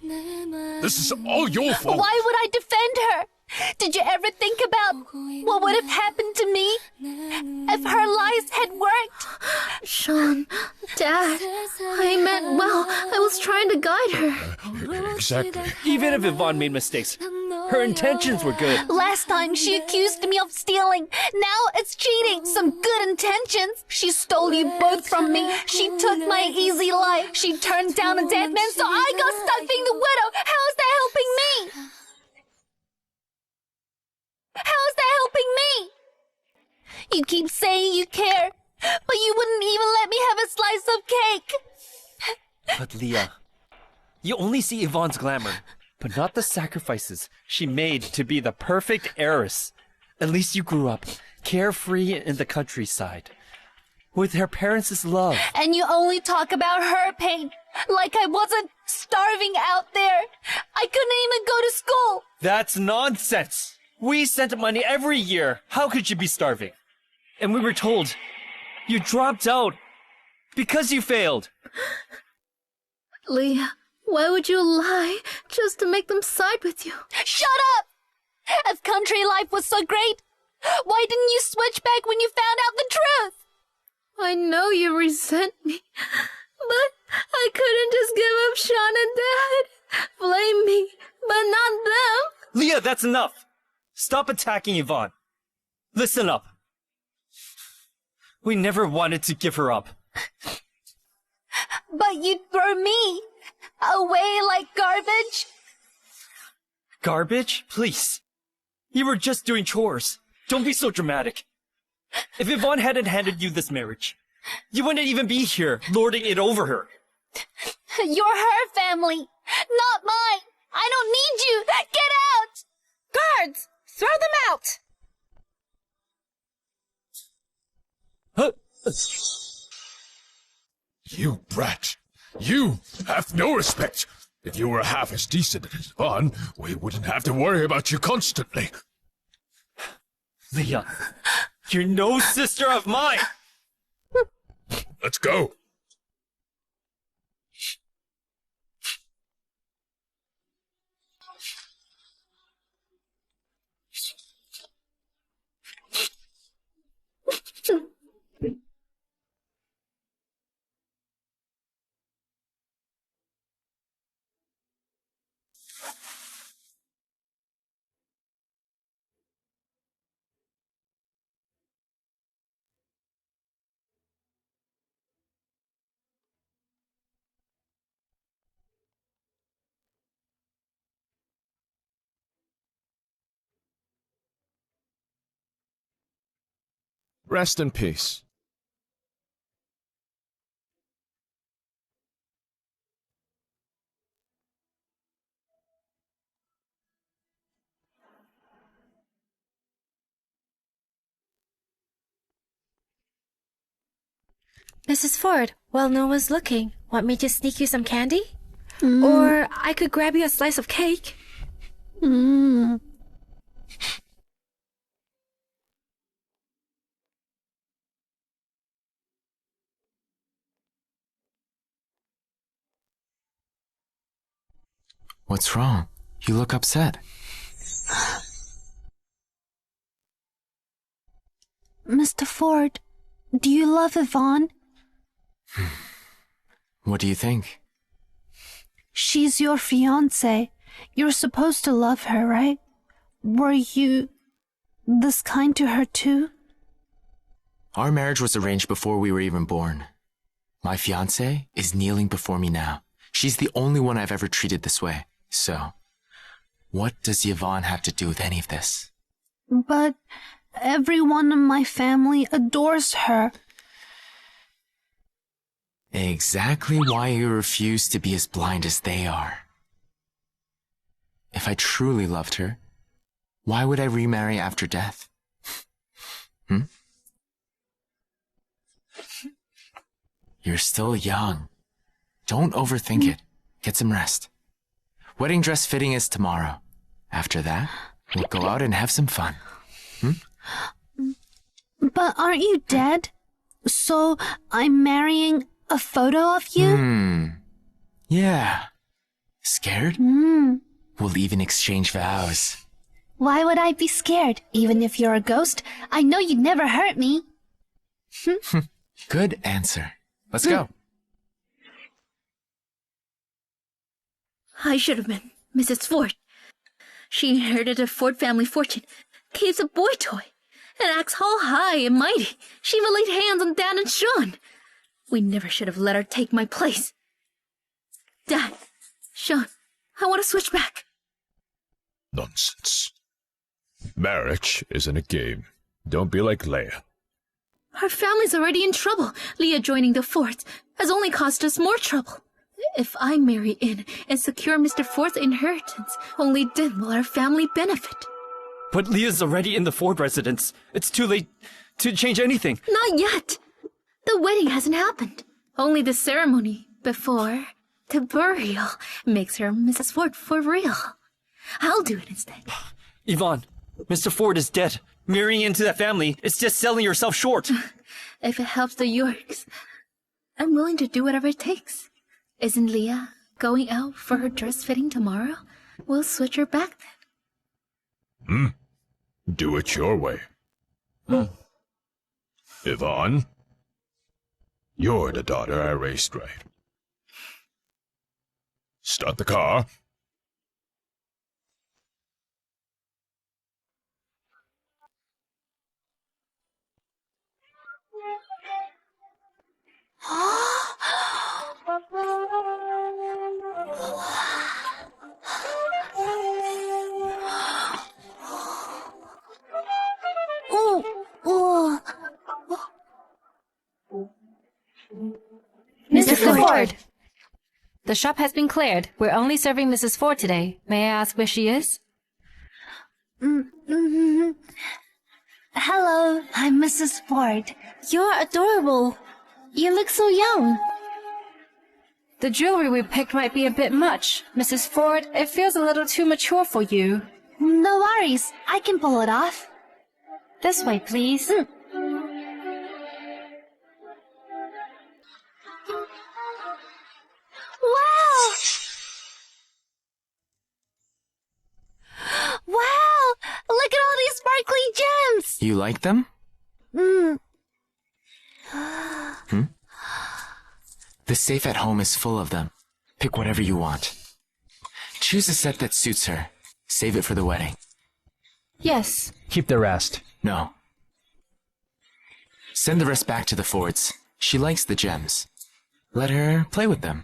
This is all your fault. Why would I defend her? Did you ever think about what would have happened to me if her lies had worked? Sean, Dad, I meant well. I was trying to guide her. Exactly. Even if Yvonne made mistakes, her intentions were good. Last time she accused me of stealing. Now it's cheating. Some good intentions. She stole you both from me. She took my easy life. She turned down a dead man, so I got stuck being the widow. How is that helping me? How is that helping me? You keep saying you care, but you wouldn't even let me have a slice of cake. But Leah, you only see Yvonne's glamour, but not the sacrifices she made to be the perfect heiress. At least you grew up carefree in the countryside, with her parents' love. And you only talk about her pain, like I wasn't starving out there. I couldn't even go to school. That's nonsense. We sent money every year. How could you be starving? And we were told you dropped out because you failed. Leah, why would you lie just to make them side with you? Shut up! If country life was so great, why didn't you switch back when you found out the truth? I know you resent me, but I couldn't just give up Sean and Dad. Blame me, but not them. Leah, that's enough. Stop attacking Yvonne. Listen up. We never wanted to give her up. But you'd throw me away like garbage? Garbage? Please. You were just doing chores. Don't be so dramatic. If Yvonne hadn't handed you this marriage, you wouldn't even be here, lording it over her. You're her family, not mine. I don't need you. Get out! Guards! Throw them out! Huh? You brat! You have no respect! If you were half as decent as Yvonne, we wouldn't have to worry about you constantly. Leah, you're no sister of mine! Let's go! Rest in peace. Mrs. Ford, while no one's looking, want me to sneak you some candy? Or I could grab you a slice of cake. What's wrong? You look upset. Mr. Ford, do you love Yvonne? What do you think? She's your fiancée. You're supposed to love her, right? Were you this kind to her too? Our marriage was arranged before we were even born. My fiancée is kneeling before me now. She's the only one I've ever treated this way. So, what does Yvonne have to do with any of this? But everyone in my family adores her. Exactly why you refuse to be as blind as they are. If I truly loved her, why would I remarry after death? You're still young. Don't overthink it. Get some rest. Wedding dress fitting is tomorrow. After that, we'll go out and have some fun. But aren't you dead? So I'm marrying a photo of you? Yeah. Scared? We'll even exchange vows. Why would I be scared? Even if you're a ghost, I know you'd never hurt me. Good answer. Let's go. I should have been Mrs. Ford. She inherited a Ford family fortune, keeps a boy toy, and acts all high and mighty. She even laid hands on Dad and Sean. We never should have let her take my place. Dad, Sean, I want to switch back. Nonsense. Marriage isn't a game. Don't be like Leia. Our family's already in trouble. Leah joining the Fords has only caused us more trouble. If I marry in and secure Mr. Ford's inheritance, only then will our family benefit. But Leah's already in the Ford residence. It's too late to change anything. Not yet. The wedding hasn't happened. Only the ceremony before the burial makes her Mrs. Ford for real. I'll do it instead. Yvonne, Mr. Ford is dead. Marrying into that family is just selling yourself short. If it helps the Yorks, I'm willing to do whatever it takes. Isn't Leah going out for her dress fitting tomorrow? We'll switch her back then. Do it your way. Yvonne, you're the daughter I raised right. Start the car. Mr. Ford! The shop has been cleared. We're only serving Mrs. Ford today. May I ask where she is? Hello, I'm Mrs. Ford. You're adorable. You look so young. The jewelry we picked might be a bit much. Mrs. Ford, it feels a little too mature for you. No worries, I can pull it off. This way, please. Wow! Wow! Look at all these sparkly gems! You like them? The safe at home is full of them. Pick whatever you want. Choose a set that suits her. Save it for the wedding. Yes. Keep the rest. No. Send the rest back to the Fords. She likes the gems. Let her play with them.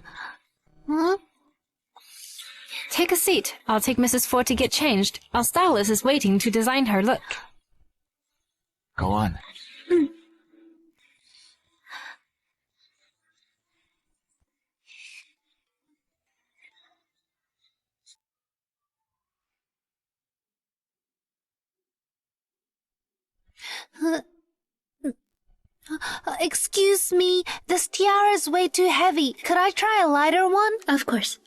Take a seat. I'll take Mrs. Ford to get changed. Our stylist is waiting to design her look. Go on. Excuse me, this tiara is way too heavy. Could I try a lighter one? Of course.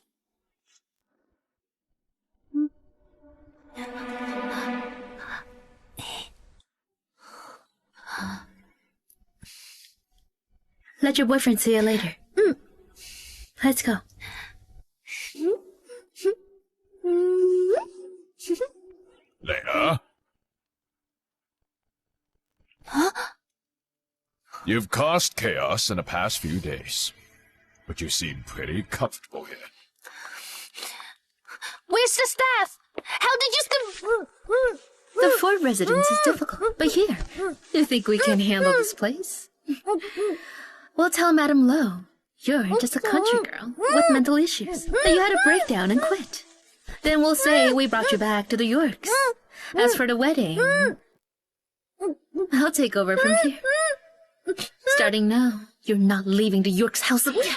Let your boyfriend see it later. Let's go. Leia? You've caused chaos in the past few days, but you seem pretty comfortable here. Where's the staff? How did you The Ford residence is difficult, but here, you think we can handle this place? We'll tell Madame Lowe you're just a country girl with mental issues, that you had a breakdown and quit. Then we'll say we brought you back to the Yorks. As for the wedding, I'll take over from here. Starting now, you're not leaving the Yorks' house again.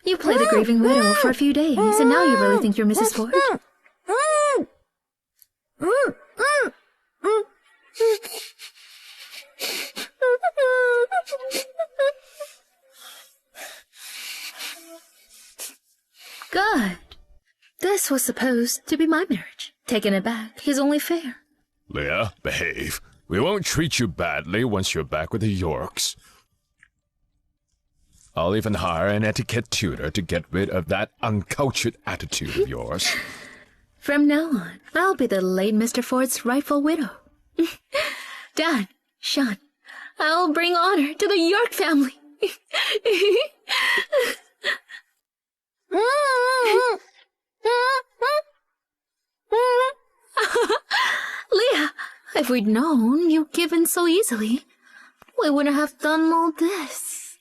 You played the grieving widow for a few days, and now you really think you're Mrs. Ford? Good. This was supposed to be my marriage. Taking it back is only fair. Leia, behave. We won't treat you badly once you're back with the Yorks. I'll even hire an etiquette tutor to get rid of that uncultured attitude of yours. From now on, I'll be the late Mr. Ford's rightful widow. Dad, Sean, I'll bring honor to the York family. Leah, if we'd known you'd given so easily, we wouldn't have done all this.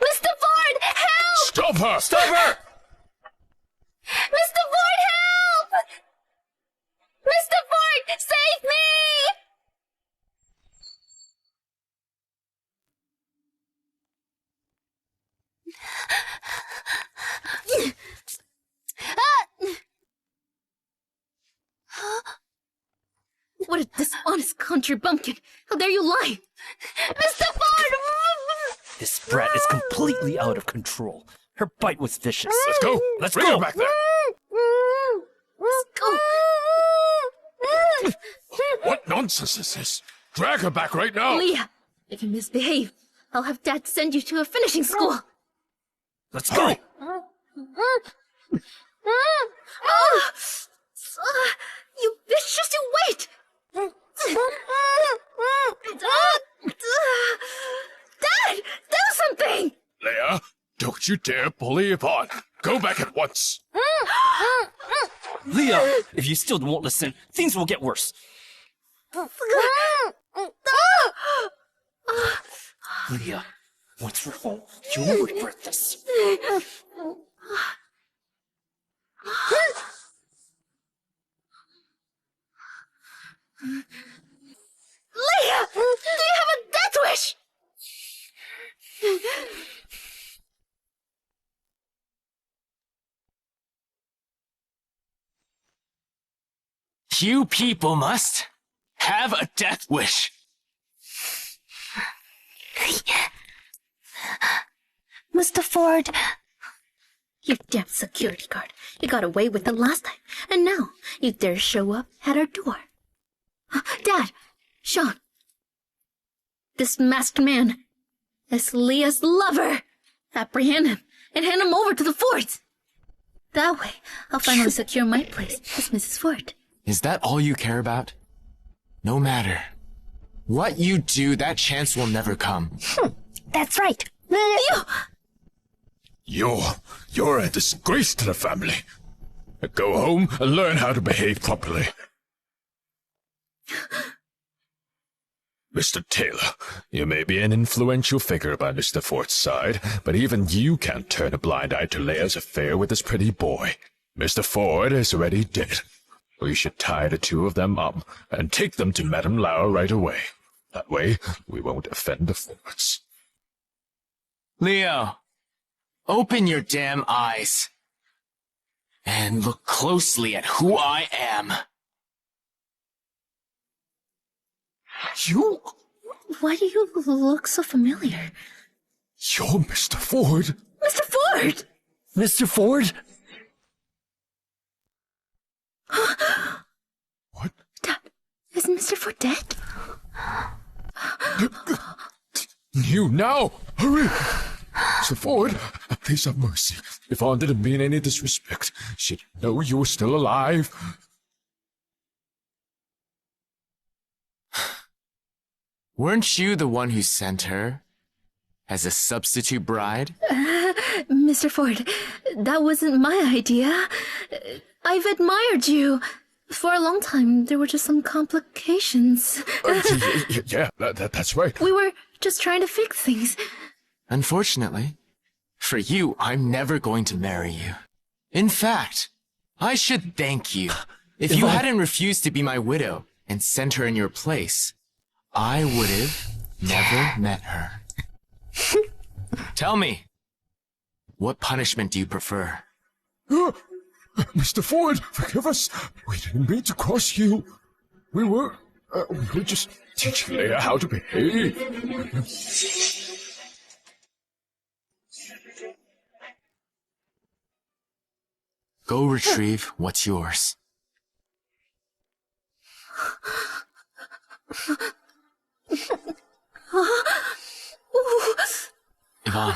Mr. Ford, help! Stop her! Mr. Ford, help! Mr. Ford, save me! What a dishonest country bumpkin! How dare you lie! Mr. Ford! This brat is completely out of control. Her bite was vicious. Let's go! Let's Bring go! her back there! Go! What nonsense is this? Drag her back right now! Leah, if you misbehave, I'll have Dad send you to a finishing school. Let's go! You bitch, just you wait! Dad, do something! Leia, don't you dare bully Yvonne. Go back at once. Leah, if you still won't listen, things will get worse. Leah, once we're home, you'll regret this. Leah, do you have a death wish? You people must have a death wish. Mr. Ford, You damn security guard. You got away with it last time, and now you dare show up at our door. Dad, Sean, this masked man is Leah's lover. Apprehend him and hand him over to the Fords. That way, I'll finally secure my place as Mrs. Ford. Is that all you care about? No matter. What you do, that chance will never come. that's right. You're a disgrace to the family. Go home and learn how to behave properly. Mr. Taylor, you may be an influential figure by Mr. Fort's side, but even you can't turn a blind eye to Leia's affair with this pretty boy. Mr. Ford is already dead. We should tie the two of them up and take them to Madame Lau right away. That way, we won't offend the Fords. Leo, open your damn eyes and look closely at who I am. You? Why do you look so familiar? You're Mr. Ford. Mr. Ford! Mr. Ford? What? Dad, is Mr. Ford dead? You now! Hurry! Mr. Ford, please have mercy. Yvonne didn't mean any disrespect. She didn't know you were still alive. Weren't you the one who sent her as a substitute bride? Mr. Ford, that wasn't my idea. I've admired you. For a long time, there were just some complications. Yeah, that's right. We were just trying to fix things. Unfortunately, for you, I'm never going to marry you. In fact, I should thank you. If you hadn't refused to be my widow and sent her in your place, I would have never met her. Tell me, what punishment do you prefer? Mr. Ford, forgive us. We didn't mean to cross you. We were just teaching Leia how to behave. Go retrieve what's yours. Yvonne.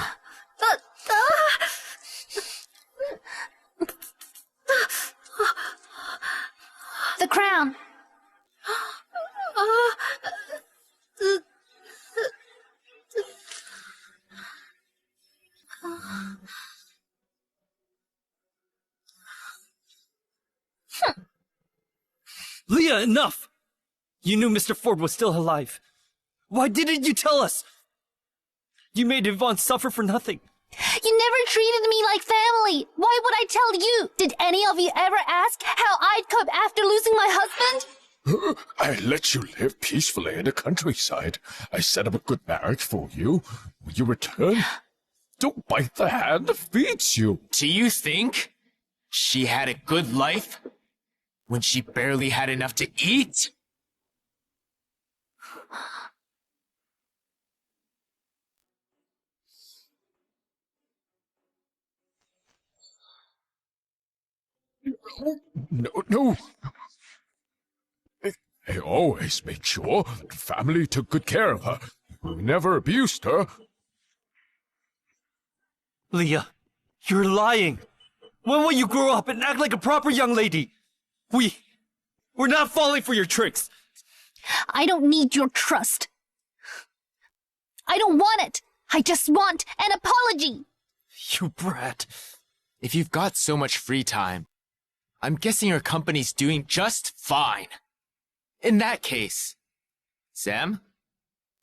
The crown. Leah, enough! You knew Mr. Ford was still alive. Why didn't you tell us? You made Yvonne suffer for nothing. You never treated me like family. Why would I tell you? Did any of you ever ask how I'd cope after losing my husband? I let you live peacefully in the countryside. I set up a good marriage for you. Will you return? Don't bite the hand that feeds you. Do you think she had a good life when she barely had enough to eat? No. I always made sure the family took good care of her. We never abused her. Leah, you're lying. When will you grow up and act like a proper young lady? We're not falling for your tricks. I don't need your trust. I don't want it. I just want an apology. You brat. If you've got so much free time, I'm guessing your company's doing just fine. In that case, Sam,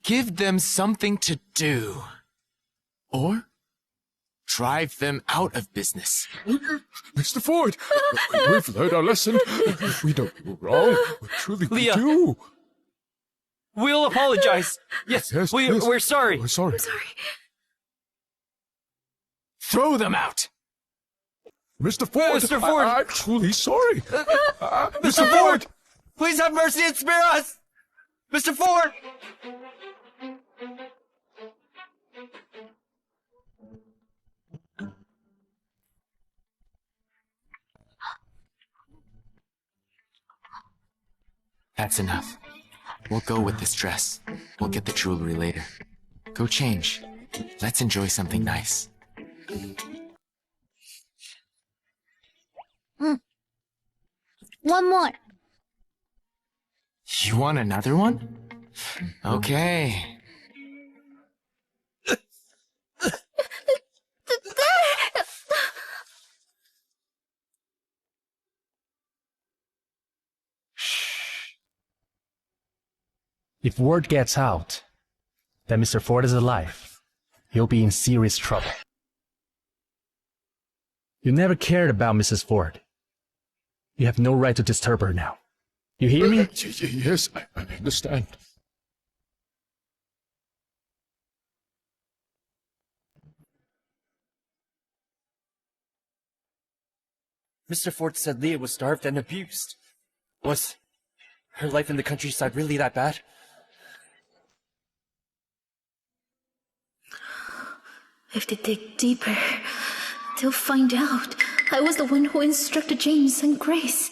give them something to do. Or drive them out of business. Mr. Ford, we've learned our lesson. We don't do wrong. Truly, we Leah. do. We'll apologize. Yes, Yes, we're sorry. We're sorry. Throw them out! Mr. Ford, Mr. Ford. I'm truly sorry. Mr. Ford! Please have mercy and spare us! Mr. Ford! That's enough. We'll go with this dress. We'll get the jewelry later. Go change. Let's enjoy something nice. One more. You want another one? Okay. If word gets out that Mr. Ford is alive, he'll be in serious trouble. You never cared about Mrs. Ford. You have no right to disturb her now. You hear me? Yes, I understand. Mr. Ford said Leah was starved and abused. Was her life in the countryside really that bad? If they dig deeper, they'll find out I was the one who instructed James and Grace.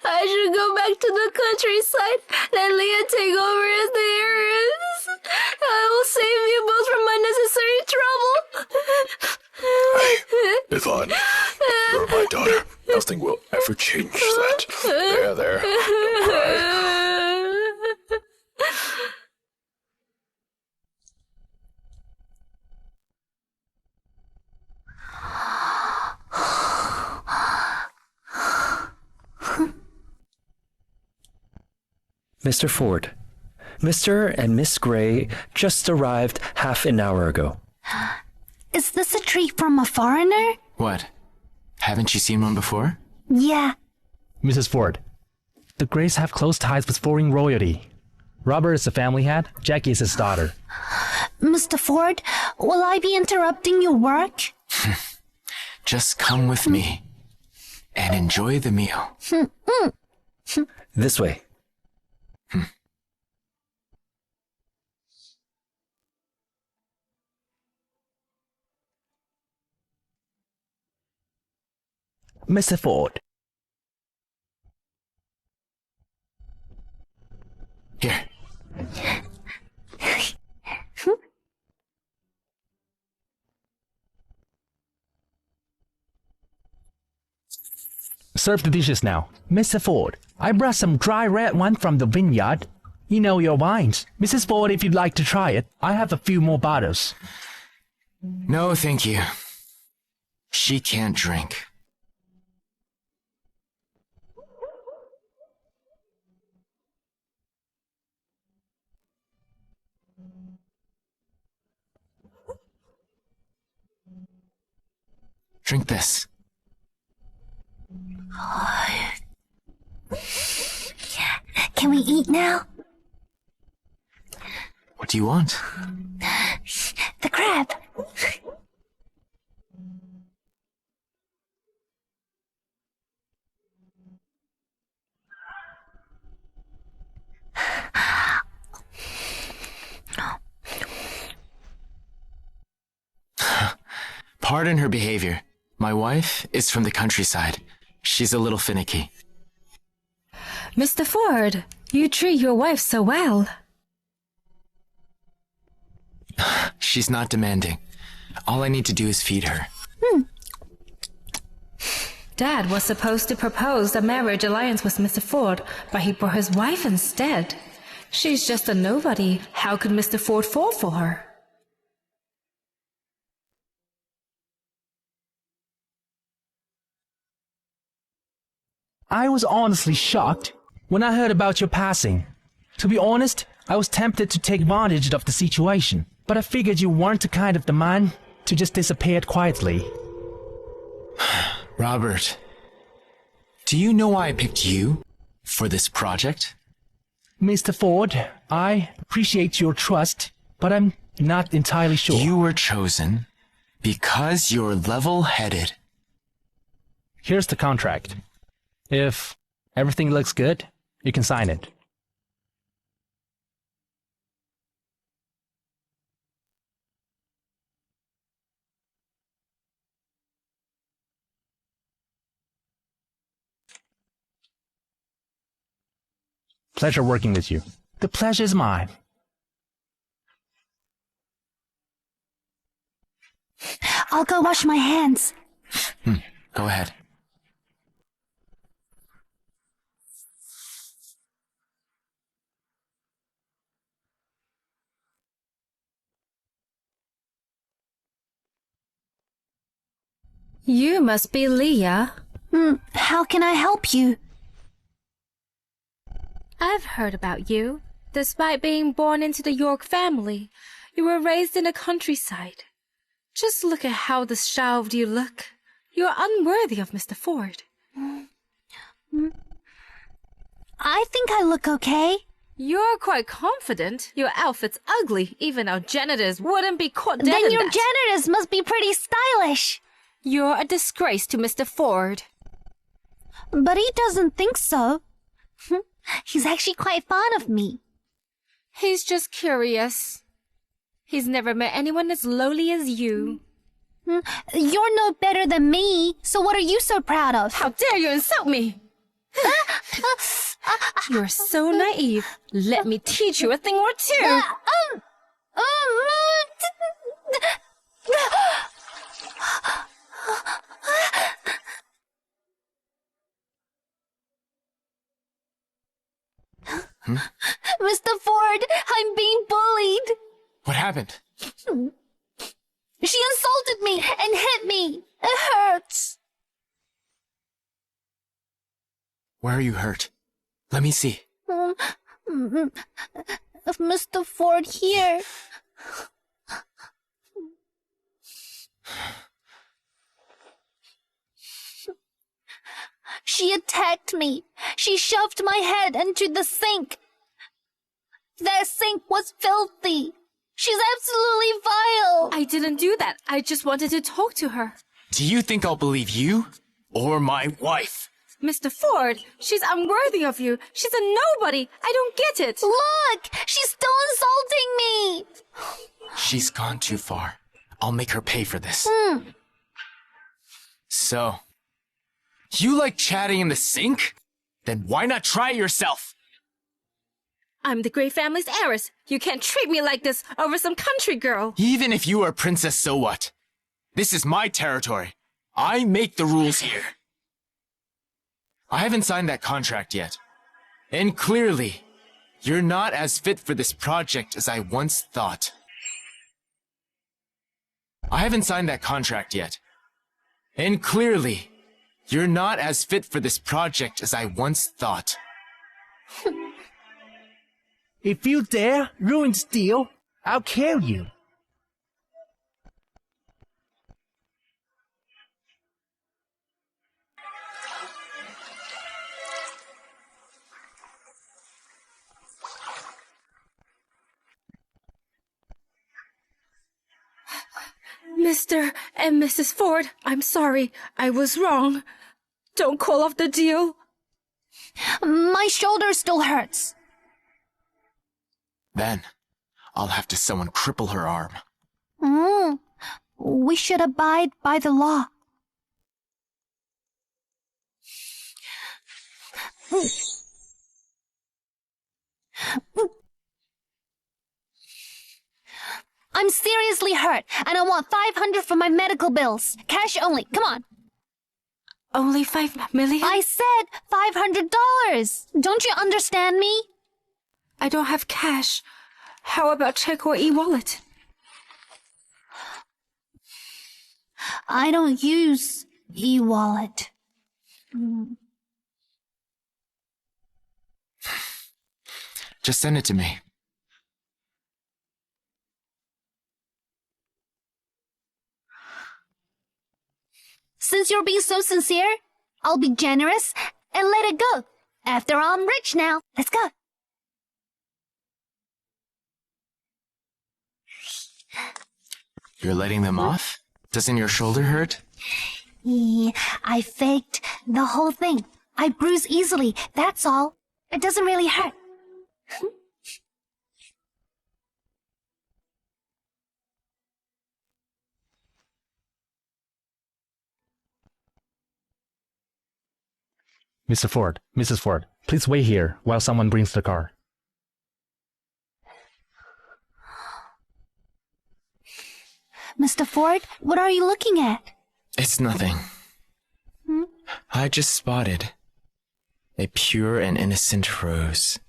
I should go back to the countryside, let Leah take over as the heiress. I will save you both from my necessary trouble. Yvonne, you're my daughter. Nothing will ever change that. There. Don't cry. Mr. Ford, Mr. and Miss Gray just arrived half an hour ago. Is this a treat from a foreigner? What? Haven't you seen one before? Yeah. Mrs. Ford, the Grays have close ties with foreign royalty. Robert is the family head, Jackie is his daughter. Mr. Ford, will I be interrupting your work? Just come with me and enjoy the meal. This way. Mr. Ford, Here. serve the dishes now. Mr. Ford, I brought some dry red wine from the vineyard. You know your wines. Mrs. Ford, if you'd like to try it, I have a few more bottles. No, thank you. She can't drink. Drink this. Can we eat now? What do you want? The crab. Pardon her behavior. My wife is from the countryside. She's a little finicky. Mr. Ford, you treat your wife so well. She's not demanding. All I need to do is feed her. Dad was supposed to propose a marriage alliance with Mr. Ford, but he brought his wife instead. She's just a nobody. How could Mr. Ford fall for her? I was honestly shocked when I heard about your passing. To be honest, I was tempted to take advantage of the situation, but I figured you weren't the man to just disappear quietly. Robert, do you know why I picked you for this project? Mr. Ford, I appreciate your trust, but I'm not entirely sure. You were chosen because you're level-headed. Here's the contract. If everything looks good, you can sign it. Pleasure working with you. The pleasure is mine. I'll go wash my hands. Go ahead. You must be Leah. How can I help you? I've heard about you. Despite being born into the York family, you were raised in the countryside. Just look at how disheveled you look. You're unworthy of Mr. Ford. I think I look okay. You're quite confident. Your outfit's ugly. Even our janitors wouldn't be caught dead Then in your that. janitors must be pretty stylish. You're a disgrace to Mr. Ford. But he doesn't think so. He's actually quite fond of me. He's just curious. He's never met anyone as lowly as you. You're no better than me, so what are you so proud of? How dare you insult me? You're so naive. Let me teach you a thing or two. Mr. Ford, I'm being bullied. What happened? She insulted me and hit me. It hurts. Where are you hurt? Let me see. Mr. Ford here. She attacked me. She shoved my head into the sink. That sink was filthy. She's absolutely vile. I didn't do that. I just wanted to talk to her. Do you think I'll believe you or my wife? Mr. Ford, she's unworthy of you. She's a nobody. I don't get it. Look, she's still insulting me. She's gone too far. I'll make her pay for this. So, you like chatting in the sink? Then why not try it yourself? I'm the Grey family's heiress. You can't treat me like this over some country girl. Even if you are a princess, so what? This is my territory. I make the rules here. I haven't signed that contract yet. And clearly, you're not as fit for this project as I once thought. I haven't signed that contract yet. And clearly, you're not as fit for this project as I once thought. If you dare ruin this deal, I'll kill you. Mr. and Mrs. Ford, I'm sorry. I was wrong. Don't call off the deal. My shoulder still hurts. Then, I'll have to someone cripple her arm. We should abide by the law. I'm seriously hurt, and I want $500 for my medical bills. Cash only. Come on. Only 5 million? I said $500. Don't you understand me? I don't have cash. How about check or e-wallet? I don't use e-wallet. Just send it to me. Since you're being so sincere, I'll be generous and let it go. After all, I'm rich now. Let's go. You're letting them off? Doesn't your shoulder hurt? Yeah, I faked the whole thing. I bruise easily, that's all. It doesn't really hurt. Mr. Ford, Mrs. Ford, please wait here while someone brings the car. Mr. Ford, what are you looking at? It's nothing. I just spotted a pure and innocent rose.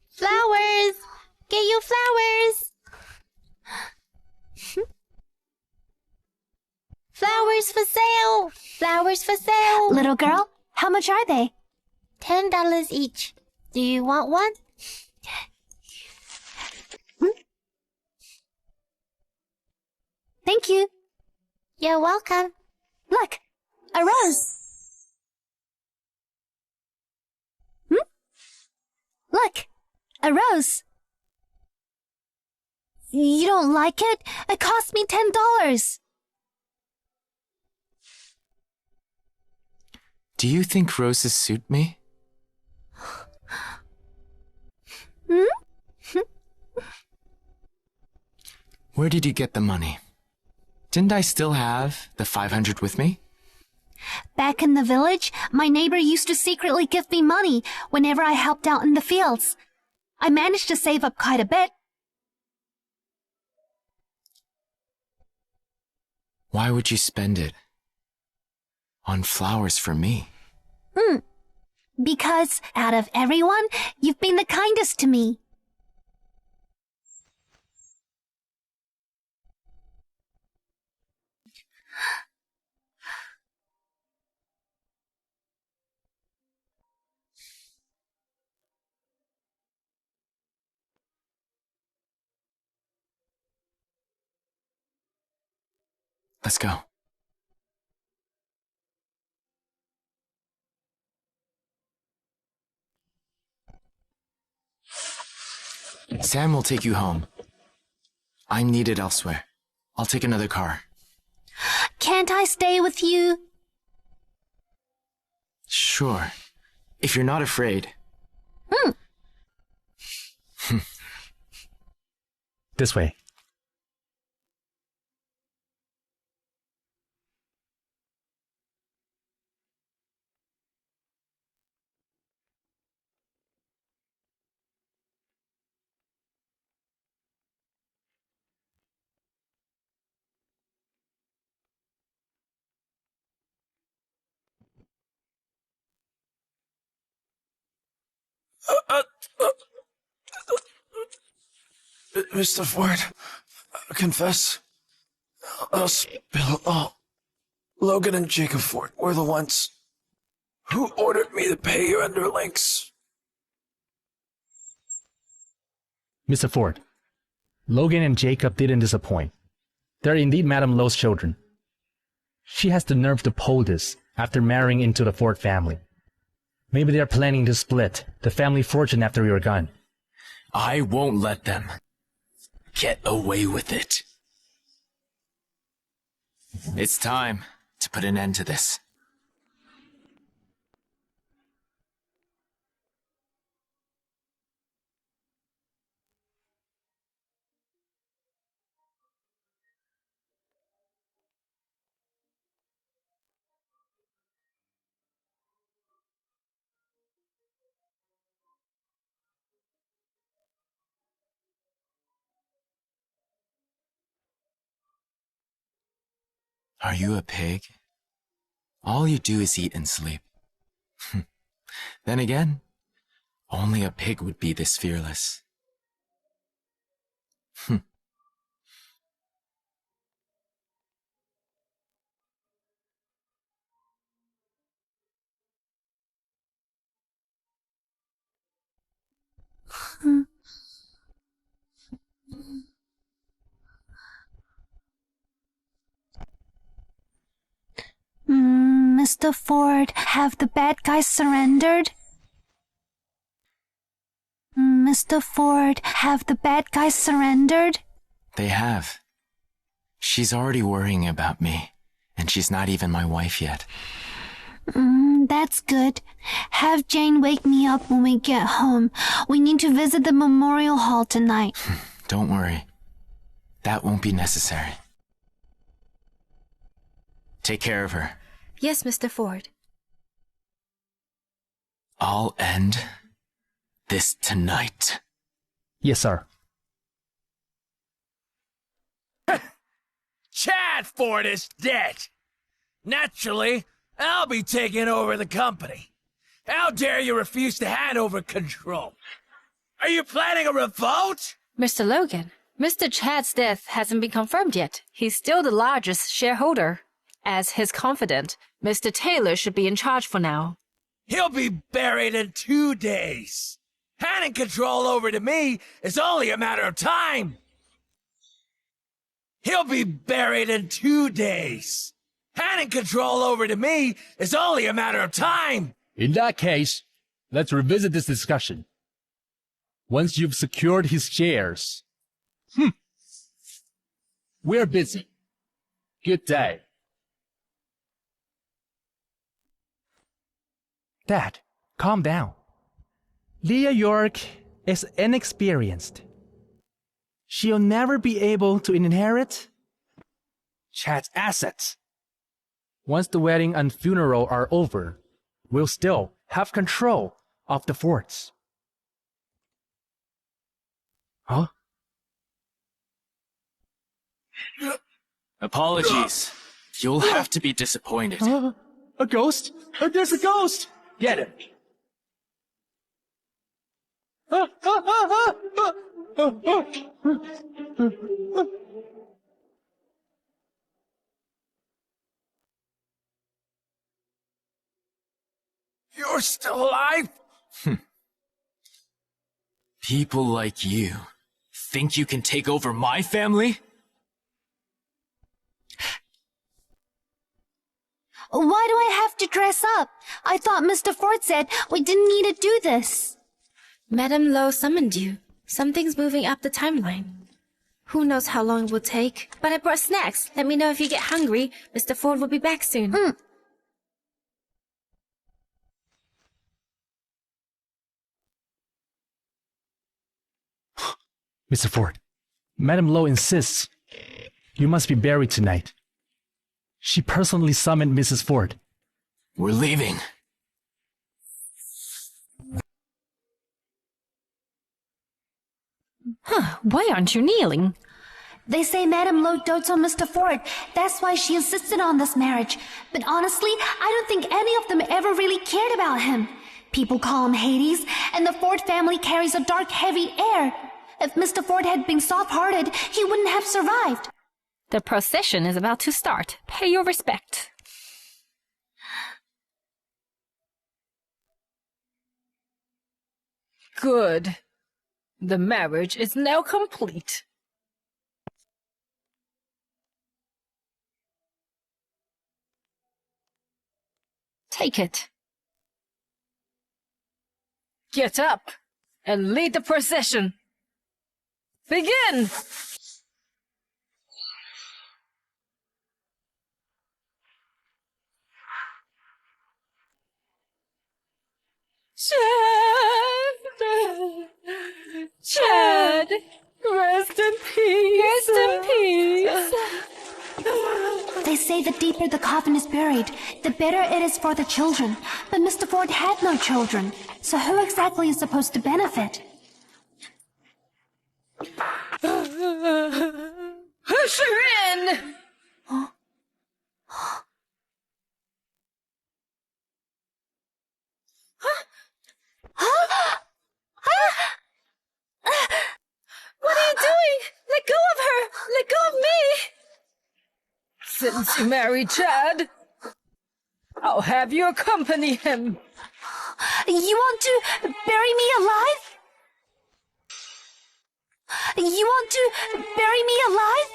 Flowers! Get you flowers! Flowers for sale! Flowers for sale! Little girl, how much are they? $10 each. Do you want one? Thank you. You're welcome. Look, a rose. Look, a rose. You don't like it? It cost me $10. Do you think roses suit me? Where did you get the money? Didn't I still have the 500 with me? Back in the village, my neighbor used to secretly give me money whenever I helped out in the fields. I managed to save up quite a bit. Why would you spend it on flowers for me? Because out of everyone, you've been the kindest to me. Let's go. Sam will take you home. I'm needed elsewhere. I'll take another car. Can't I stay with you? Sure. If you're not afraid. This way. Mr. Ford, I confess, I'll spill it all. Logan and Jacob Ford were the ones who ordered me to pay your underlings. Mr. Ford, Logan and Jacob didn't disappoint. They're indeed Madame Lo's children. She has the nerve to pull this after marrying into the Ford family. Maybe they're planning to split the family fortune after you're gone. I won't let them get away with it. It's time to put an end to this. Are you a pig? All you do is eat and sleep. Then again, only a pig would be this fearless. Mr. Ford, have the bad guys surrendered? Mr. Ford, have the bad guys surrendered? They have. She's already worrying about me, and she's not even my wife yet. That's good. Have Jane wake me up when we get home. We need to visit the memorial hall tonight. Don't worry. That won't be necessary. Take care of her. Yes, Mr. Ford. I'll end this tonight. Yes, sir. Chad Ford is dead. Naturally, I'll be taking over the company. How dare you refuse to hand over control? Are you planning a revolt? Mr. Logan, Mr. Chad's death hasn't been confirmed yet. He's still the largest shareholder. As his confidant, Mr. Taylor should be in charge for now. He'll be buried in 2 days. Handing control over to me is only a matter of time. He'll be buried in 2 days. Handing control over to me is only a matter of time. In that case, let's revisit this discussion. Once you've secured his shares. We're busy. Good day. Dad, calm down. Leah York is inexperienced. She'll never be able to inherit Chad's assets. Once the wedding and funeral are over, we'll still have control of the forts. Huh? Apologies. You'll have to be disappointed. A ghost? There's a ghost! Get it! You're still alive? People like you think you can take over my family? Why do I have to dress up? I thought Mr. Ford said we didn't need to do this. Madame Lowe summoned you. Something's moving up the timeline. Who knows how long it will take? But I brought snacks. Let me know if you get hungry. Mr. Ford will be back soon. Mr. Ford, Madame Lowe insists you must be buried tonight. She personally summoned Mrs. Ford. We're leaving. Why aren't you kneeling? They say Madame Lowe dotes on Mr. Ford. That's why she insisted on this marriage. But honestly, I don't think any of them ever really cared about him. People call him Hades, and the Ford family carries a dark, heavy air. If Mr. Ford had been soft-hearted, he wouldn't have survived. The procession is about to start. Pay your respect. Good. The marriage is now complete. Take it. Get up and lead the procession. Begin! Chad. Rest in peace. Rest in peace. They say the deeper the coffin is buried, the better it is for the children. But Mr. Ford had no children, so who exactly is supposed to benefit? Push her in! What are you doing? Let go of her! Let go of me! Since you married Chad, I'll have you accompany him. You want to bury me alive? You want to bury me alive?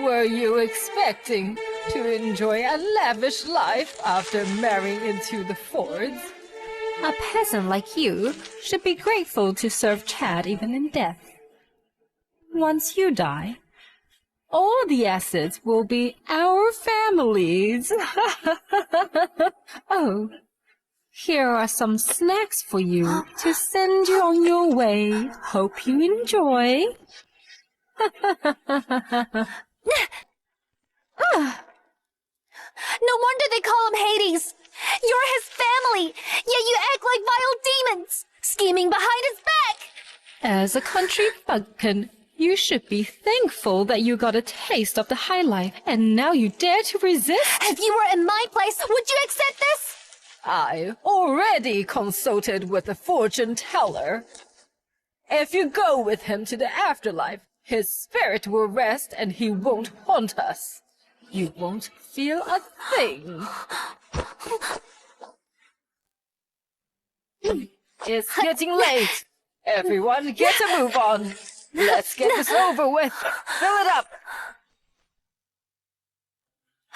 Were you expecting to enjoy a lavish life after marrying into the Fords? A peasant like you should be grateful to serve Chad even in death. Once you die, all the assets will be our family's. Oh, here are some snacks for you to send you on your way. Hope you enjoy. No wonder they call him Hades. You're his family, yet you act like vile demons, scheming behind his back. As a country bumpkin, you should be thankful that you got a taste of the high life, and now you dare to resist? If you were in my place, would you accept this? I already consulted with the fortune teller. If you go with him to the afterlife, his spirit will rest and he won't haunt us. You won't feel a thing. It's getting late. Everyone get a move on. Let's get this over with. Fill it up.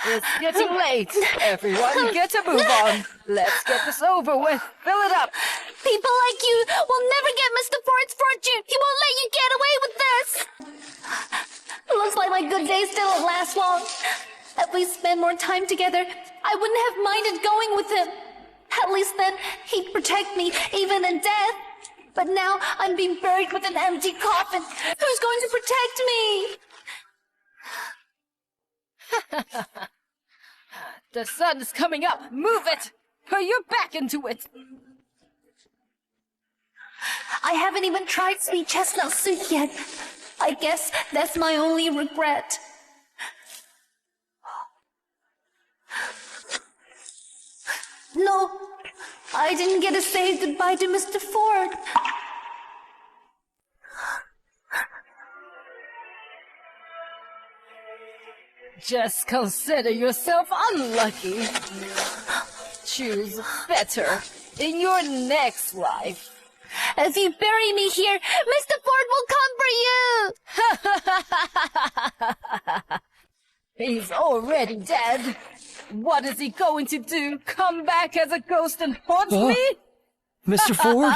It's getting late. Everyone get a move on. Let's get this over with. Fill it up. People like you will never get Mr. Ford's fortune. He won't let you get away with this. Looks like my good days still won't last long. If we spend more time together, I wouldn't have minded going with him. At least then, he'd protect me, even in death. But now I'm being buried with an empty coffin. Who's going to protect me? The sun is coming up. Move it. Put your back into it. I haven't even tried sweet chestnut soup yet. I guess that's my only regret. No, I didn't get to say goodbye to Mr. Ford. Just consider yourself unlucky. Choose better in your next life. If you bury me here, Mr. Ford will come for you! He's already dead. What is he going to do? Come back as a ghost and haunt me? Mr. Ford?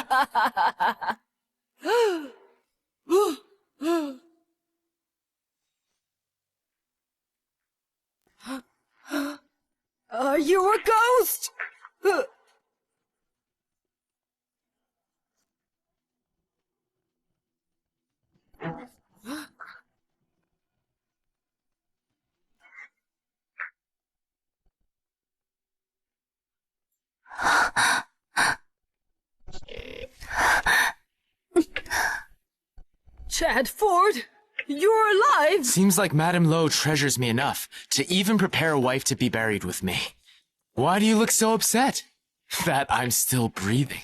Are you a ghost? Chad Ford, you're alive! Seems like Madame Lowe treasures me enough to even prepare a wife to be buried with me. Why do you look so upset? That I'm still breathing.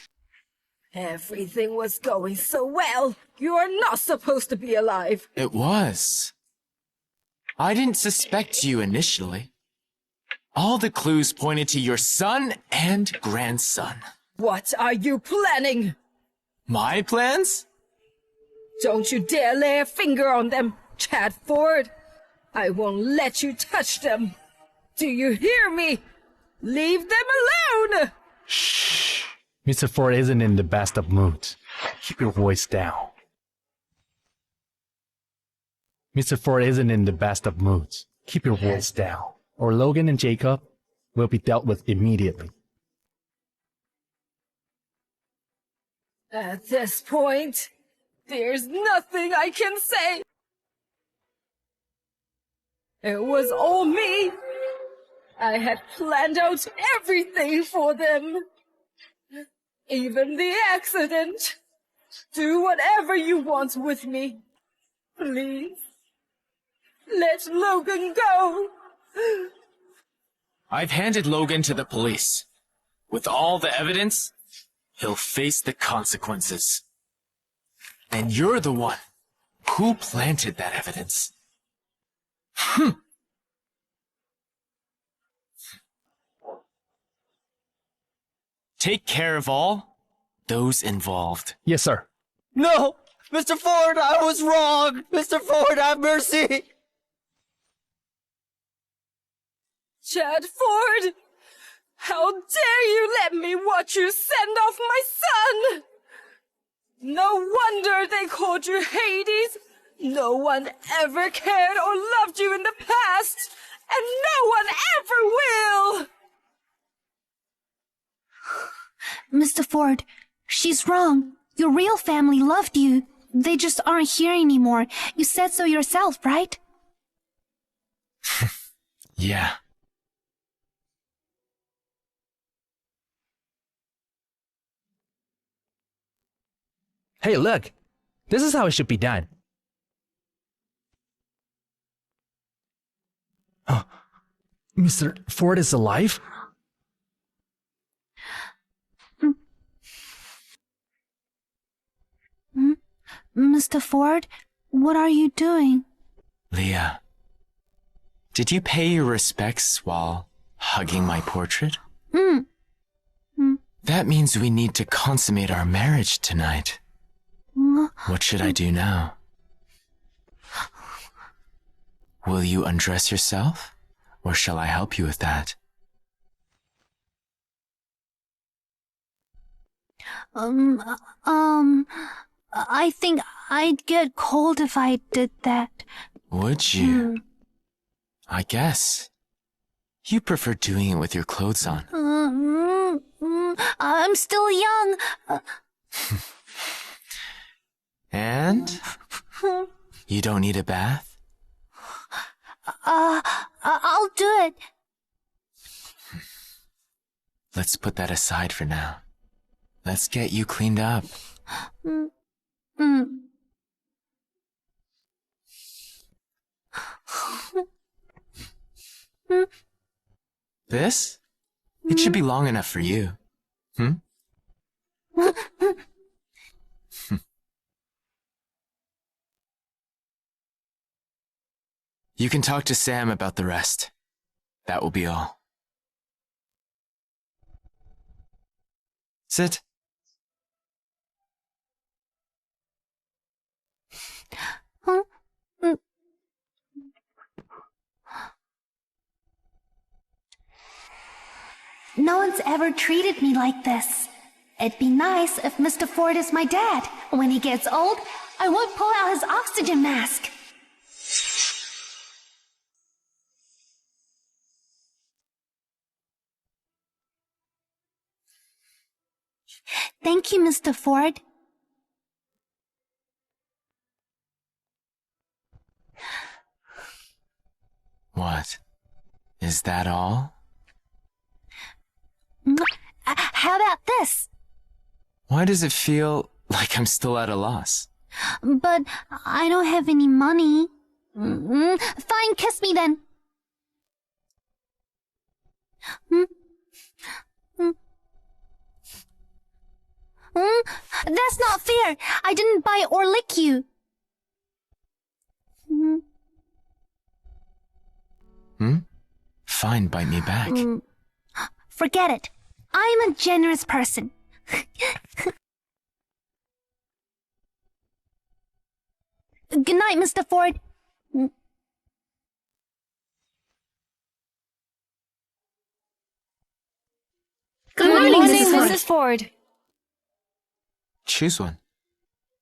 Everything was going so well. You are not supposed to be alive. It was. I didn't suspect you initially. All the clues pointed to your son and grandson. What are you planning? My plans? Don't you dare lay a finger on them, Chad Ford. I won't let you touch them. Do you hear me? Leave them alone! Shh. Mr. Ford isn't in the best of moods. Keep your voice down. Mr. Ford isn't in the best of moods. Keep your voice down, or Logan and Jacob will be dealt with immediately. At this point, There's nothing I can say. It was all me. I had planned out everything for them. Even the accident. Do whatever you want with me. Please. Let Logan go. I've handed Logan to the police. With all the evidence, he'll face the consequences. And you're the one who planted that evidence. Take care of all those involved. Yes, sir. No! Mr. Ford, I was wrong! Mr. Ford, have mercy! Chad Ford! How dare you let me watch you send off my son! No wonder they called you Hades. No one ever cared or loved you in the past, and no one ever will! Mr. Ford, she's wrong. Your real family loved you. They just aren't here anymore. You said so yourself, right? Yeah. Hey, look. This is how it should be done. Oh, Mr. Ford is alive? Mr. Ford, what are you doing? Leah, did you pay your respects while hugging my portrait? That means we need to consummate our marriage tonight. What should I do now? Will you undress yourself, or shall I help you with that? I think I'd get cold if I did that. Would you? I guess. You prefer doing it with your clothes on. I'm still young. And? You don't need a bath? I'll do it. Let's put that aside for now. Let's get you cleaned up. This? It should be long enough for you. You can talk to Sam about the rest. That will be all. Sit. No one's ever treated me like this. It'd be nice if Mr. Ford is my dad. When he gets old, I won't pull out his oxygen mask. Thank you, Mr. Ford. What? Is that all? How about this? Why does it feel like I'm still at a loss? But I don't have any money. Fine, kiss me then. That's not fair. I didn't bite or lick you. Fine, bite me back. Forget it. I'm a generous person. Good night, Mr. Ford. Good morning, Mrs. Ford. Choose one.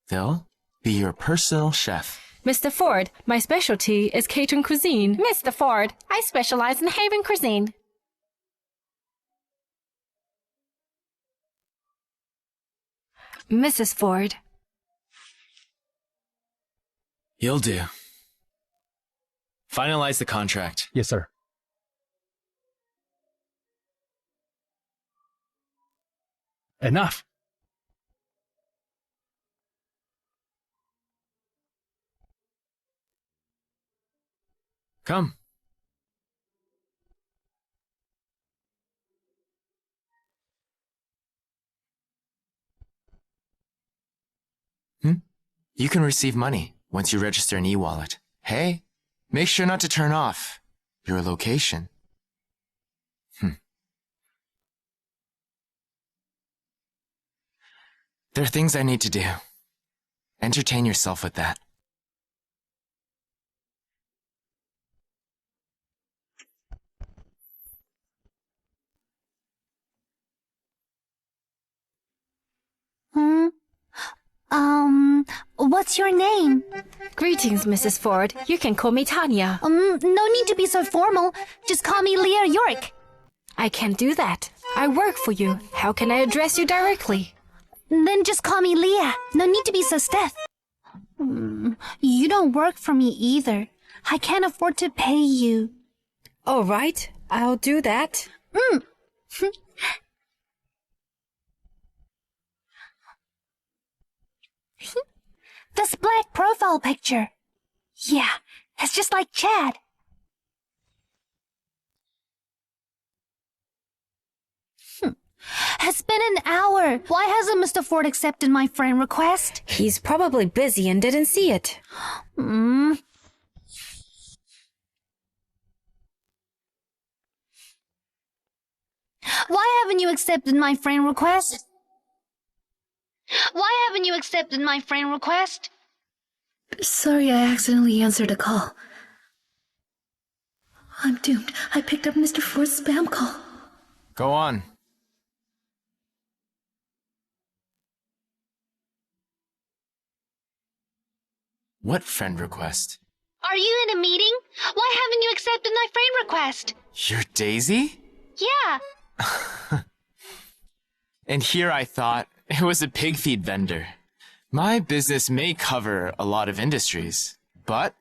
They'll be your personal chef. Mr. Ford, my specialty is Cajun cuisine. Mr. Ford, I specialize in Haven cuisine. Mrs. Ford, You'll do. Finalize the contract. Yes, sir. Enough. Come. You can receive money once you register an e-wallet. Hey, make sure not to turn off your location. There are things I need to do. Entertain yourself with that. What's your name? Greetings, Mrs. Ford. You can call me Tanya. No need to be so formal. Just call me Leah York. I can't do that. I work for you. How can I address you directly? Then just call me Leah. No need to be so stiff. You don't work for me either. I can't afford to pay you. All right, I'll do that. This black profile picture. Yeah, it's just like Chad. It's been an hour. Why hasn't Mr. Ford accepted my friend request? He's probably busy and didn't see it. Why haven't you accepted my friend request? Why haven't you accepted my friend request? Sorry, I accidentally answered a call. I'm doomed. I picked up Mr. Ford's spam call. Go on. What friend request? Are you in a meeting? Why haven't you accepted my friend request? You're Daisy? Yeah. And here I thought it was a pig feed vendor. My business may cover a lot of industries, but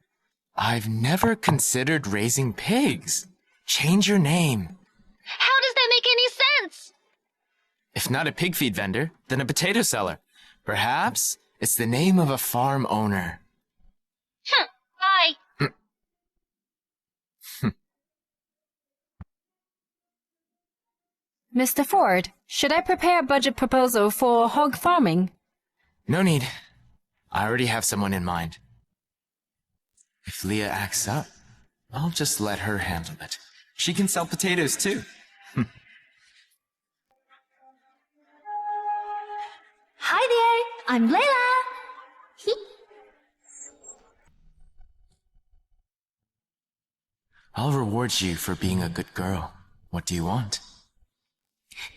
I've never considered raising pigs. Change your name. How does that make any sense? If not a pig feed vendor, then a potato seller. Perhaps it's the name of a farm owner. Bye. Mr. Ford, should I prepare a budget proposal for hog farming? No need. I already have someone in mind. If Leah acts up, I'll just let her handle it. She can sell potatoes too. Hi there. I'm Layla. I'll reward you for being a good girl. What do you want?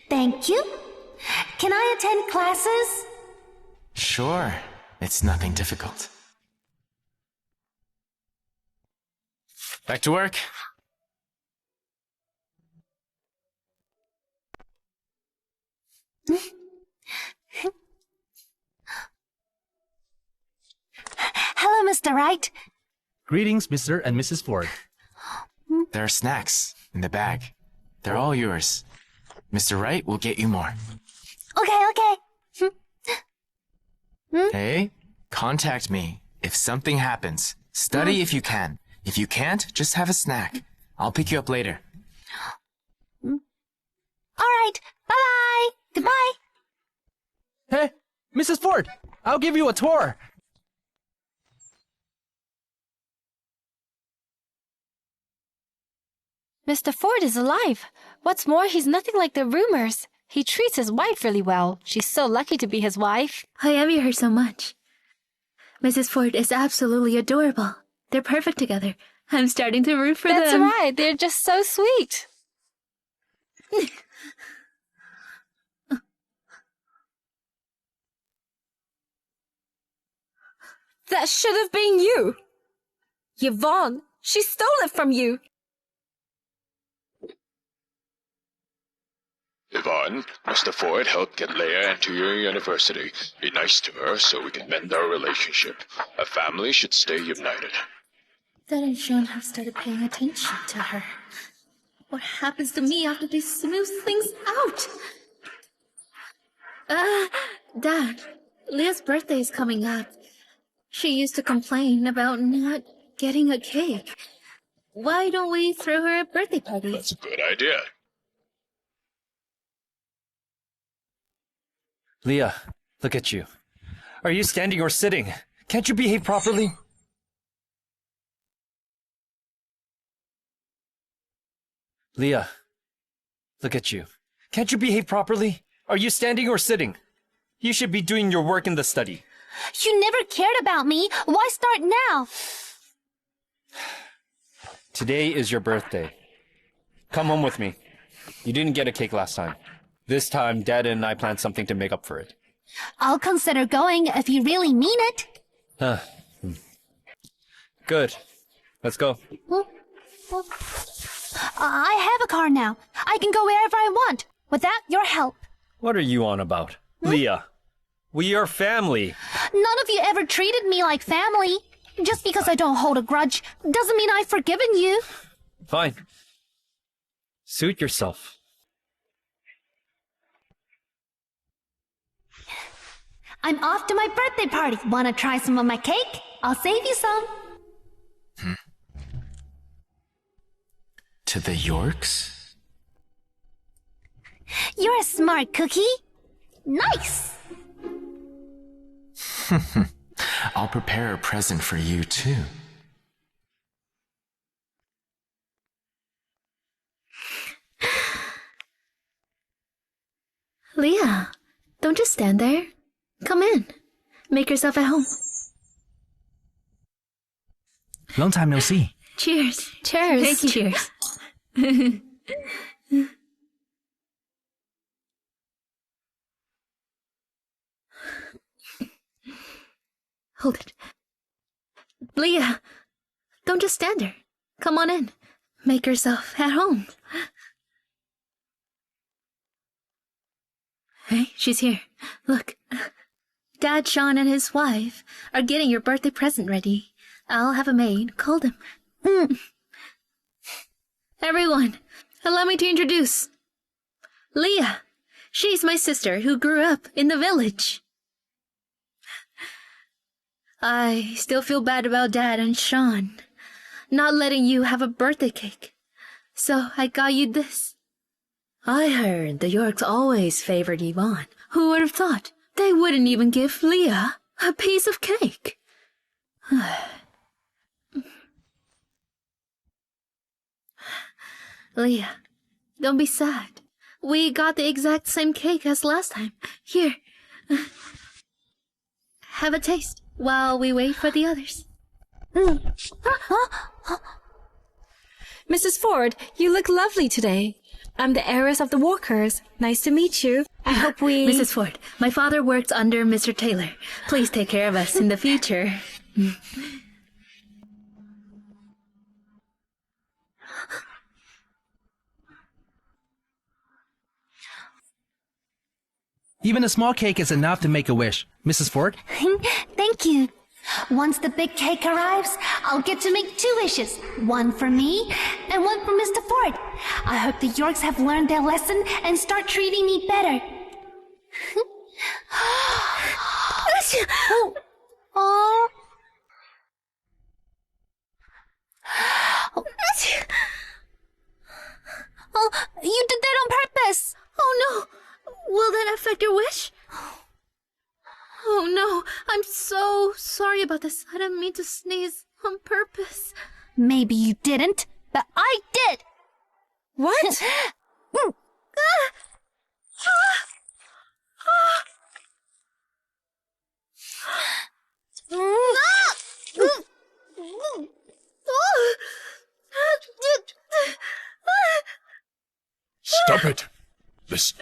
Thank you. Can I attend classes? Sure. It's nothing difficult. Back to work. Hello, Mr. Wright. Greetings, Mr. and Mrs. Ford. There are snacks in the bag. They're all yours. Mr. Wright will get you more. Okay. Hey, contact me if something happens. Study if you can. If you can't, just have a snack. I'll pick you up later. All right. Bye-bye. Goodbye. Hey, Mrs. Ford, I'll give you a tour. Mr. Ford is alive. What's more, he's nothing like the rumors. He treats his wife really well. She's so lucky to be his wife. I envy her so much. Mrs. Ford is absolutely adorable. They're perfect together. I'm starting to root for That's them. right. They're just so sweet. That should have been you. Yvonne, she stole it from you. If I Yvonne, Mr. Ford helped get Leia into your university. Be nice to her so we can mend our relationship. A family should stay united. Dad and Sean have started paying attention to her. What happens to me after they smooth things out? Dad, Leah's birthday is coming up. She used to complain about not getting a cake. Why don't we throw her a birthday party? That's a good idea. Leah, look at you. Are you standing or sitting? Can't you behave properly? Leah, look at you. Can't you behave properly? Are you standing or sitting? You should be doing your work in the study. You never cared about me. Why start now? Today is your birthday. Come home with me. You didn't get a cake last time. This time, Dad and I planned something to make up for it. I'll consider going if you really mean it. Good. Let's go. I have a car now. I can go wherever I want, without your help. What are you on about? Leah, we are family. None of you ever treated me like family. Just because I don't hold a grudge doesn't mean I've forgiven you. Fine. Suit yourself. I'm off to my birthday party. Wanna try some of my cake? I'll save you some. To the Yorks? You're a smart cookie. Nice. I'll prepare a present for you, too. Leah, don't just stand there. Come in. Make yourself at home. Long time no see. Cheers. Cheers. Thank you. Cheers. Hold it. Leah, don't just stand there. Come on in. Make yourself at home. Hey, she's here. Look. Dad, Sean, and his wife are getting your birthday present ready. I'll have a maid call them. Everyone, allow me to introduce Leah. She's my sister who grew up in the village. I still feel bad about Dad and Sean not letting you have a birthday cake. So I got you this. I heard the Yorks always favored Yvonne. Who would have thought? They wouldn't even give Leah a piece of cake. Leah, don't be sad. We got the exact same cake as last time. Here. Have a taste while we wait for the others. Mrs. Ford, you look lovely today. I'm the heiress of the Walkers. Nice to meet you. I hope we... Mrs. Ford, my father works under Mr. Taylor. Please take care of us in the future. Even a small cake is enough to make a wish. Mrs. Ford? Thank you. Once the big cake arrives, I'll get to make 2 wishes. One for me, and one for Mr. Ford. I hope the Yorks have learned their lesson and start treating me better. Oh. Oh, you did that on purpose. Oh no! Will that affect your wish? Oh no, I'm so sorry about this. I didn't mean to sneeze on purpose. Maybe you didn't, but I did. What? Stop it! Listen.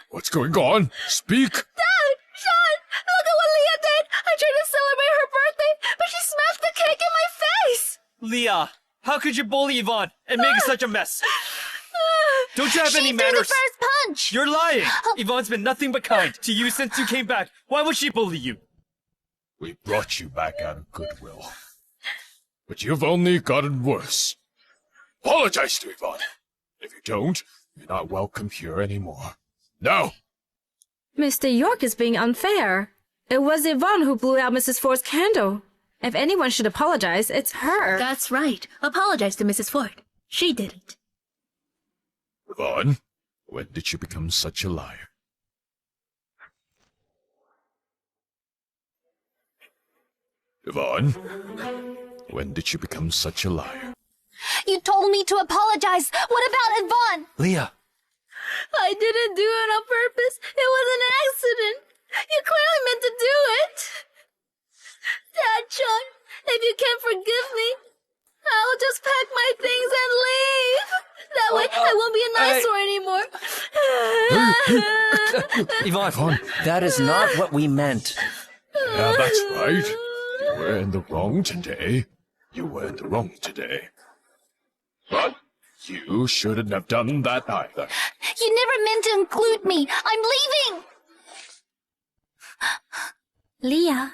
What's going on? Speak! Dad! Sean! Look at what Leah did! I tried to celebrate her birthday, but she smashed the cake in my face! Leah, how could you bully Yvonne and make such a mess? Don't you have She any threw manners? the first lunch! You're lying! Yvonne's been nothing but kind to you since you came back. Why would she bully you? We brought you back out of goodwill. But you've only gotten worse. Apologize to Yvonne. If you don't, you're not welcome here anymore. Now! Mr. York is being unfair. It was Yvonne who blew out Mrs. Ford's candle. If anyone should apologize, it's her. That's right. Apologize to Mrs. Ford. She did it. Yvonne, when did you become such a liar? Yvonne, when did you become such a liar? You told me to apologize. What about Yvonne? Leah. I didn't do it on purpose. It was an accident. You clearly meant to do it. Dad, John, if you can't forgive me, I'll just pack my things and leave. That way I won't be an eyesore anymore. Yvonne, that is not what we meant. Yeah, that's right. You were in the wrong today. You were in the wrong today. But you shouldn't have done that either. You never meant to include me. I'm leaving. Leah,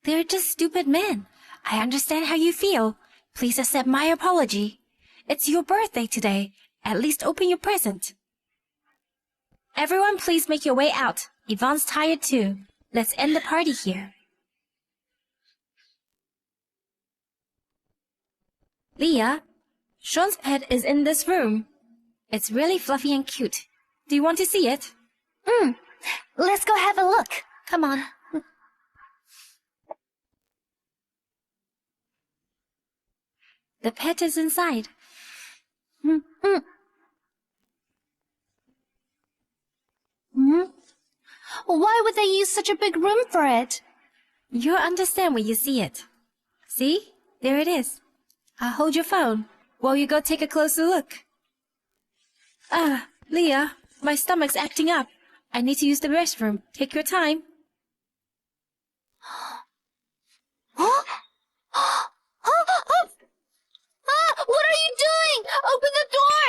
they're just stupid men. I understand how you feel. Please accept my apology. It's your birthday today. At least open your present. Everyone please make your way out. Yvonne's tired too. Let's end the party here. Leah, Sean's pet is in this room. It's really fluffy and cute. Do you want to see it? Let's go have a look. Come on. The pet is inside. Why would they use such a big room for it? You'll understand when you see it. See? There it is. I'll hold your phone while you go take a closer look. Leah, my stomach's acting up. I need to use the restroom. Take your time. What are you doing? Open the door!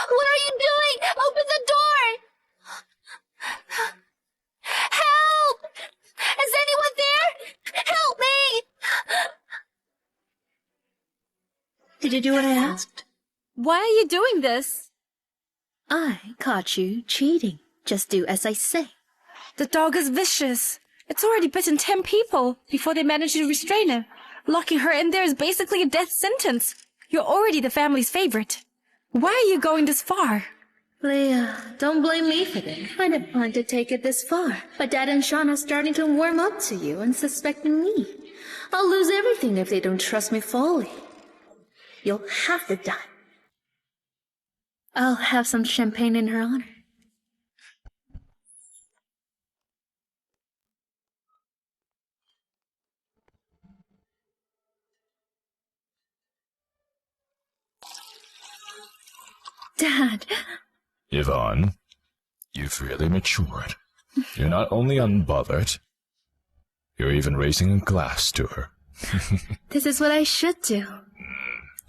What are you doing? Open the door! Help! Is anyone there? Help me! Did you do what I asked? Why are you doing this? I caught you cheating. Just do as I say. The dog is vicious. It's already bitten 10 people before they managed to restrain her. Locking her in there is basically a death sentence. You're already the family's favorite. Why are you going this far? Leah, don't blame me for this. I didn't plan to take it this far. But Dad and Sean are starting to warm up to you and suspecting me. I'll lose everything if they don't trust me fully. You'll have to die. I'll have some champagne in her honor. Dad. Yvonne, you've really matured. You're not only unbothered, you're even raising a glass to her. This is what I should do.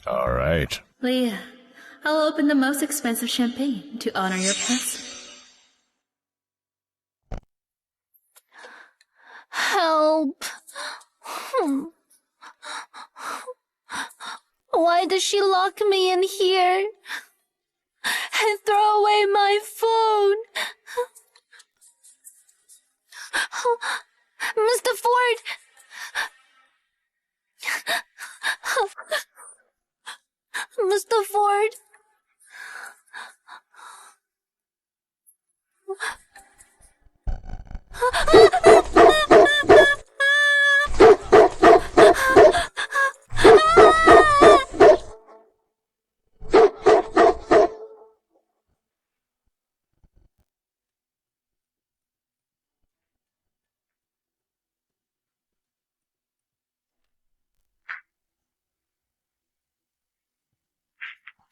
All right. Leah, I'll open the most expensive champagne to honor your passing. Help. Why does she lock me in here? And throw away my phone. Mr. Ford. Mr. Ford.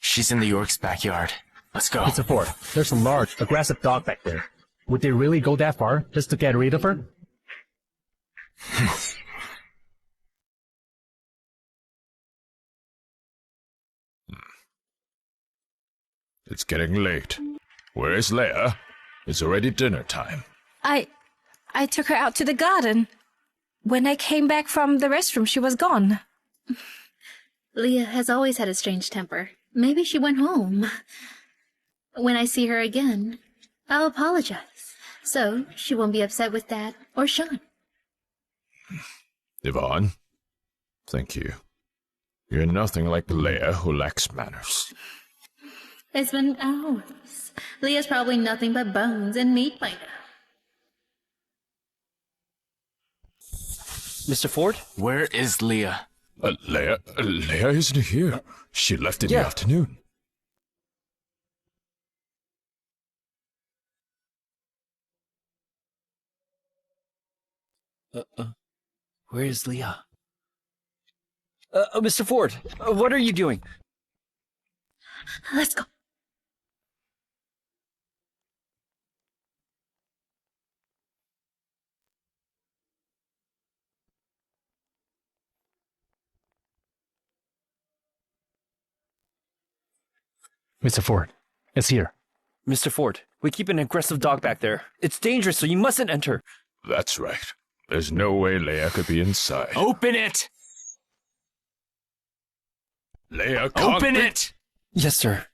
She's in the York's backyard. Let's go. Mr. Ford, there's a large, aggressive dog back there. Would they really go that far just to get rid of her? It's getting late. Where is Leia? It's already dinner time. I took her out to the garden. When I came back from the restroom, she was gone. Leia has always had a strange temper. Maybe she went home. When I see her again, I'll apologize. So she won't be upset with Dad or Sean. Yvonne, thank you. You're nothing like Leia who lacks manners. It's been hours. Leah's probably nothing but bones and meat by now. Mr. Ford? Where is Leia? Leia isn't here. She left in the afternoon. Where is Leah? Mr. Ford, what are you doing? Let's go. Mr. Ford, it's here. Mr. Ford, we keep an aggressive dog back there. It's dangerous, so you mustn't enter. That's right. There's no way Leia could be inside. Open it! Leia can't Open be- it! Yes, sir.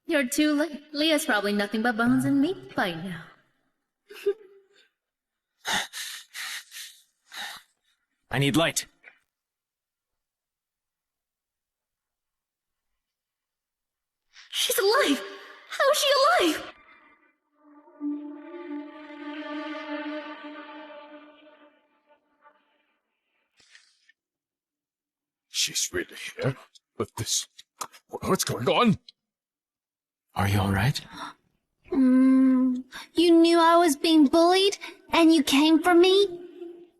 You're too late. Leah's probably nothing but bones and meat by now. I need light. She's alive! How is she alive? She's really here? But this... What's going on? Are you alright? You knew I was being bullied, and you came for me?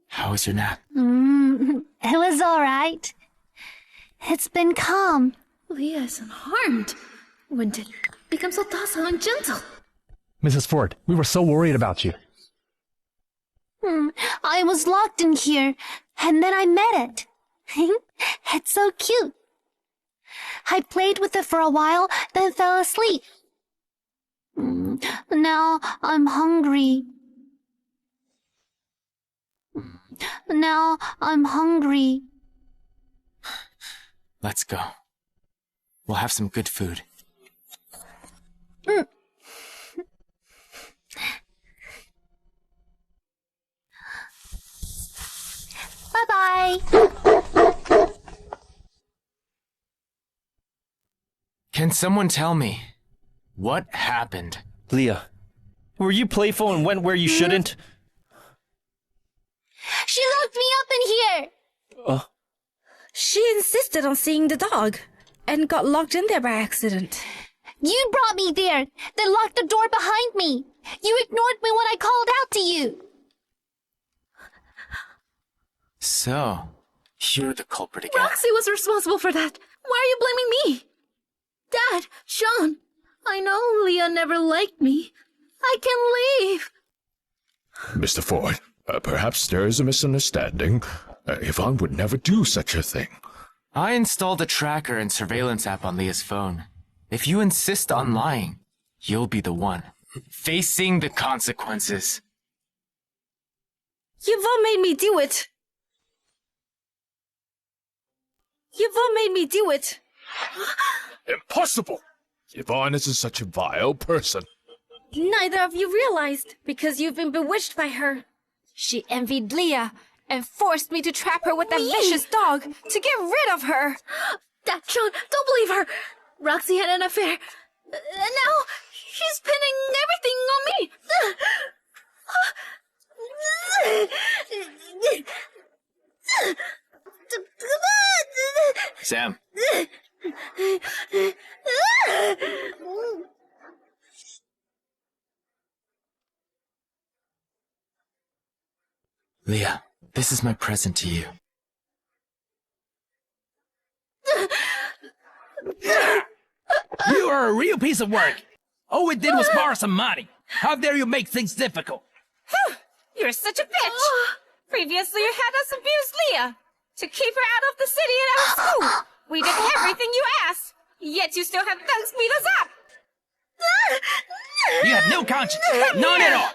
How was your nap? It was alright. It's been calm. Leah is unharmed. When did it become so docile and gentle? Mrs. Ford, we were so worried about you. I was locked in here, and then I met it. It's so cute. I played with it for a while, then fell asleep. Now I'm hungry. Now I'm hungry. Let's go. We'll have some good food. Bye-bye. Can someone tell me what happened? Leah, were you playful and went where you shouldn't? She locked me up in here. She insisted on seeing the dog and got locked in there by accident. You brought me there, then locked the door behind me. You ignored me when I called out to you. So, you're the culprit again. Roxy was responsible for that. Why are you blaming me? Dad, Sean, I know Leah never liked me. I can leave. Mr. Ford, perhaps there is a misunderstanding. Yvonne would never do such a thing. I installed a tracker and surveillance app on Leah's phone. If you insist on lying, you'll be the one facing the consequences. Yvonne made me do it. Yvonne made me do it. Impossible! Yvonne isn't such a vile person. Neither of you realized, because you've been bewitched by her. She envied Leah and forced me to trap her with a vicious dog to get rid of her. Dad, Sean, don't believe her. Roxy had an affair. And now she's pinning everything on me. Sam. Leah, this is my present to you. You are a real piece of work. All we did was borrow some money. How dare you make things difficult? You're such a bitch. Previously, you had us abuse Leah to keep her out of the city and out of school. We did everything you asked, yet you still have thugs beat us up. You have no conscience. None at all.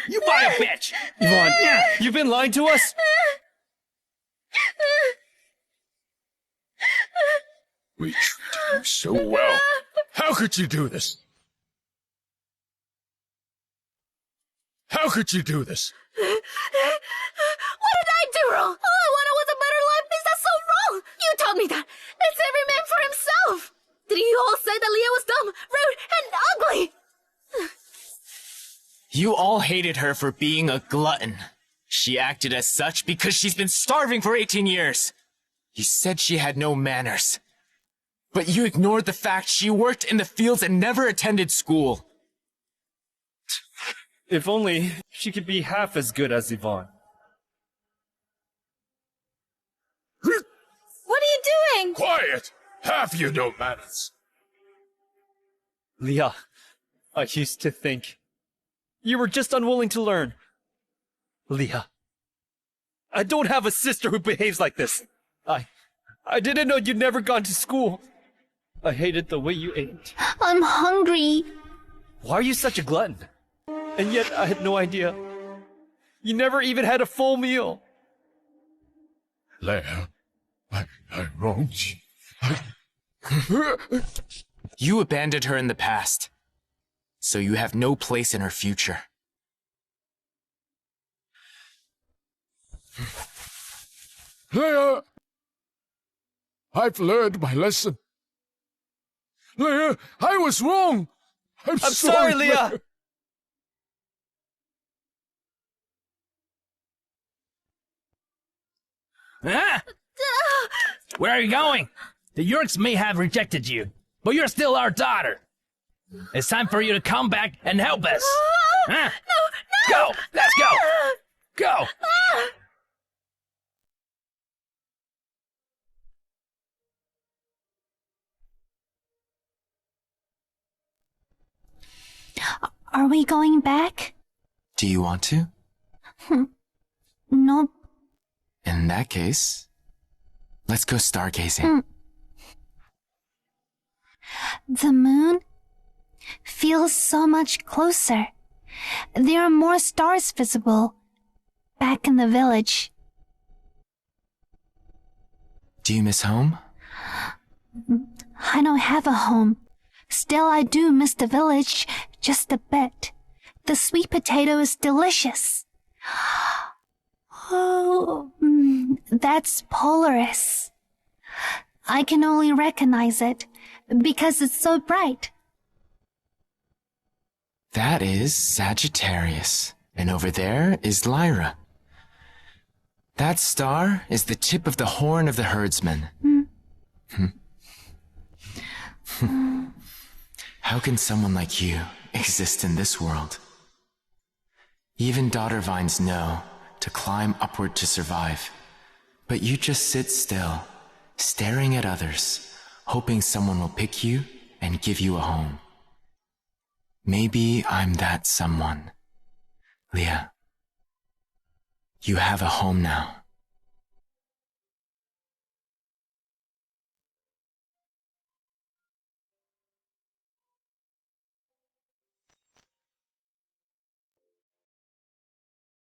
You buy a bitch. Yvonne, you've been lying to us? We treated you so well. How could you do this? How could you do this? What did I do wrong? All I wanted was a better life. Is that so wrong? You told me that. It's every man for himself. Did you all say that Leah was dumb, rude, and ugly? You all hated her for being a glutton. She acted as such because she's been starving for 18 years. You said she had no manners. But you ignored the fact she worked in the fields and never attended school. If only she could be half as good as Yvonne. What are you doing? Quiet! Have you no manners? Leah, I used to think you were just unwilling to learn. Leah, I don't have a sister who behaves like this. I didn't know you'd never gone to school. I hated the way you ate. I'm hungry. Why are you such a glutton? And yet I had no idea. You never even had a full meal. Leia, I wronged you. You abandoned her in the past, so you have no place in her future. Leia! I've learned my lesson. Leia, I was wrong. I'm sorry, Leah. Huh? Where are you going? The Yorks may have rejected you, but you're still our daughter. It's time for you to come back and help us. Huh? No! Go! Let's go! Go! Are we going back? Do you want to? No. In that case, let's go stargazing. The moon feels so much closer. There are more stars visible back in the village. Do you miss home? I don't have a home. Still, I do miss the village just a bit. The sweet potato is delicious. Oh, that's Polaris. I can only recognize it because it's so bright. That is Sagittarius. And over there is Lyra. That star is the tip of the horn of the herdsman. How can someone like you exist in this world? Even daughter vines know to climb upward to survive. But you just sit still, staring at others, hoping someone will pick you and give you a home. Maybe I'm that someone. Leah, you have a home now.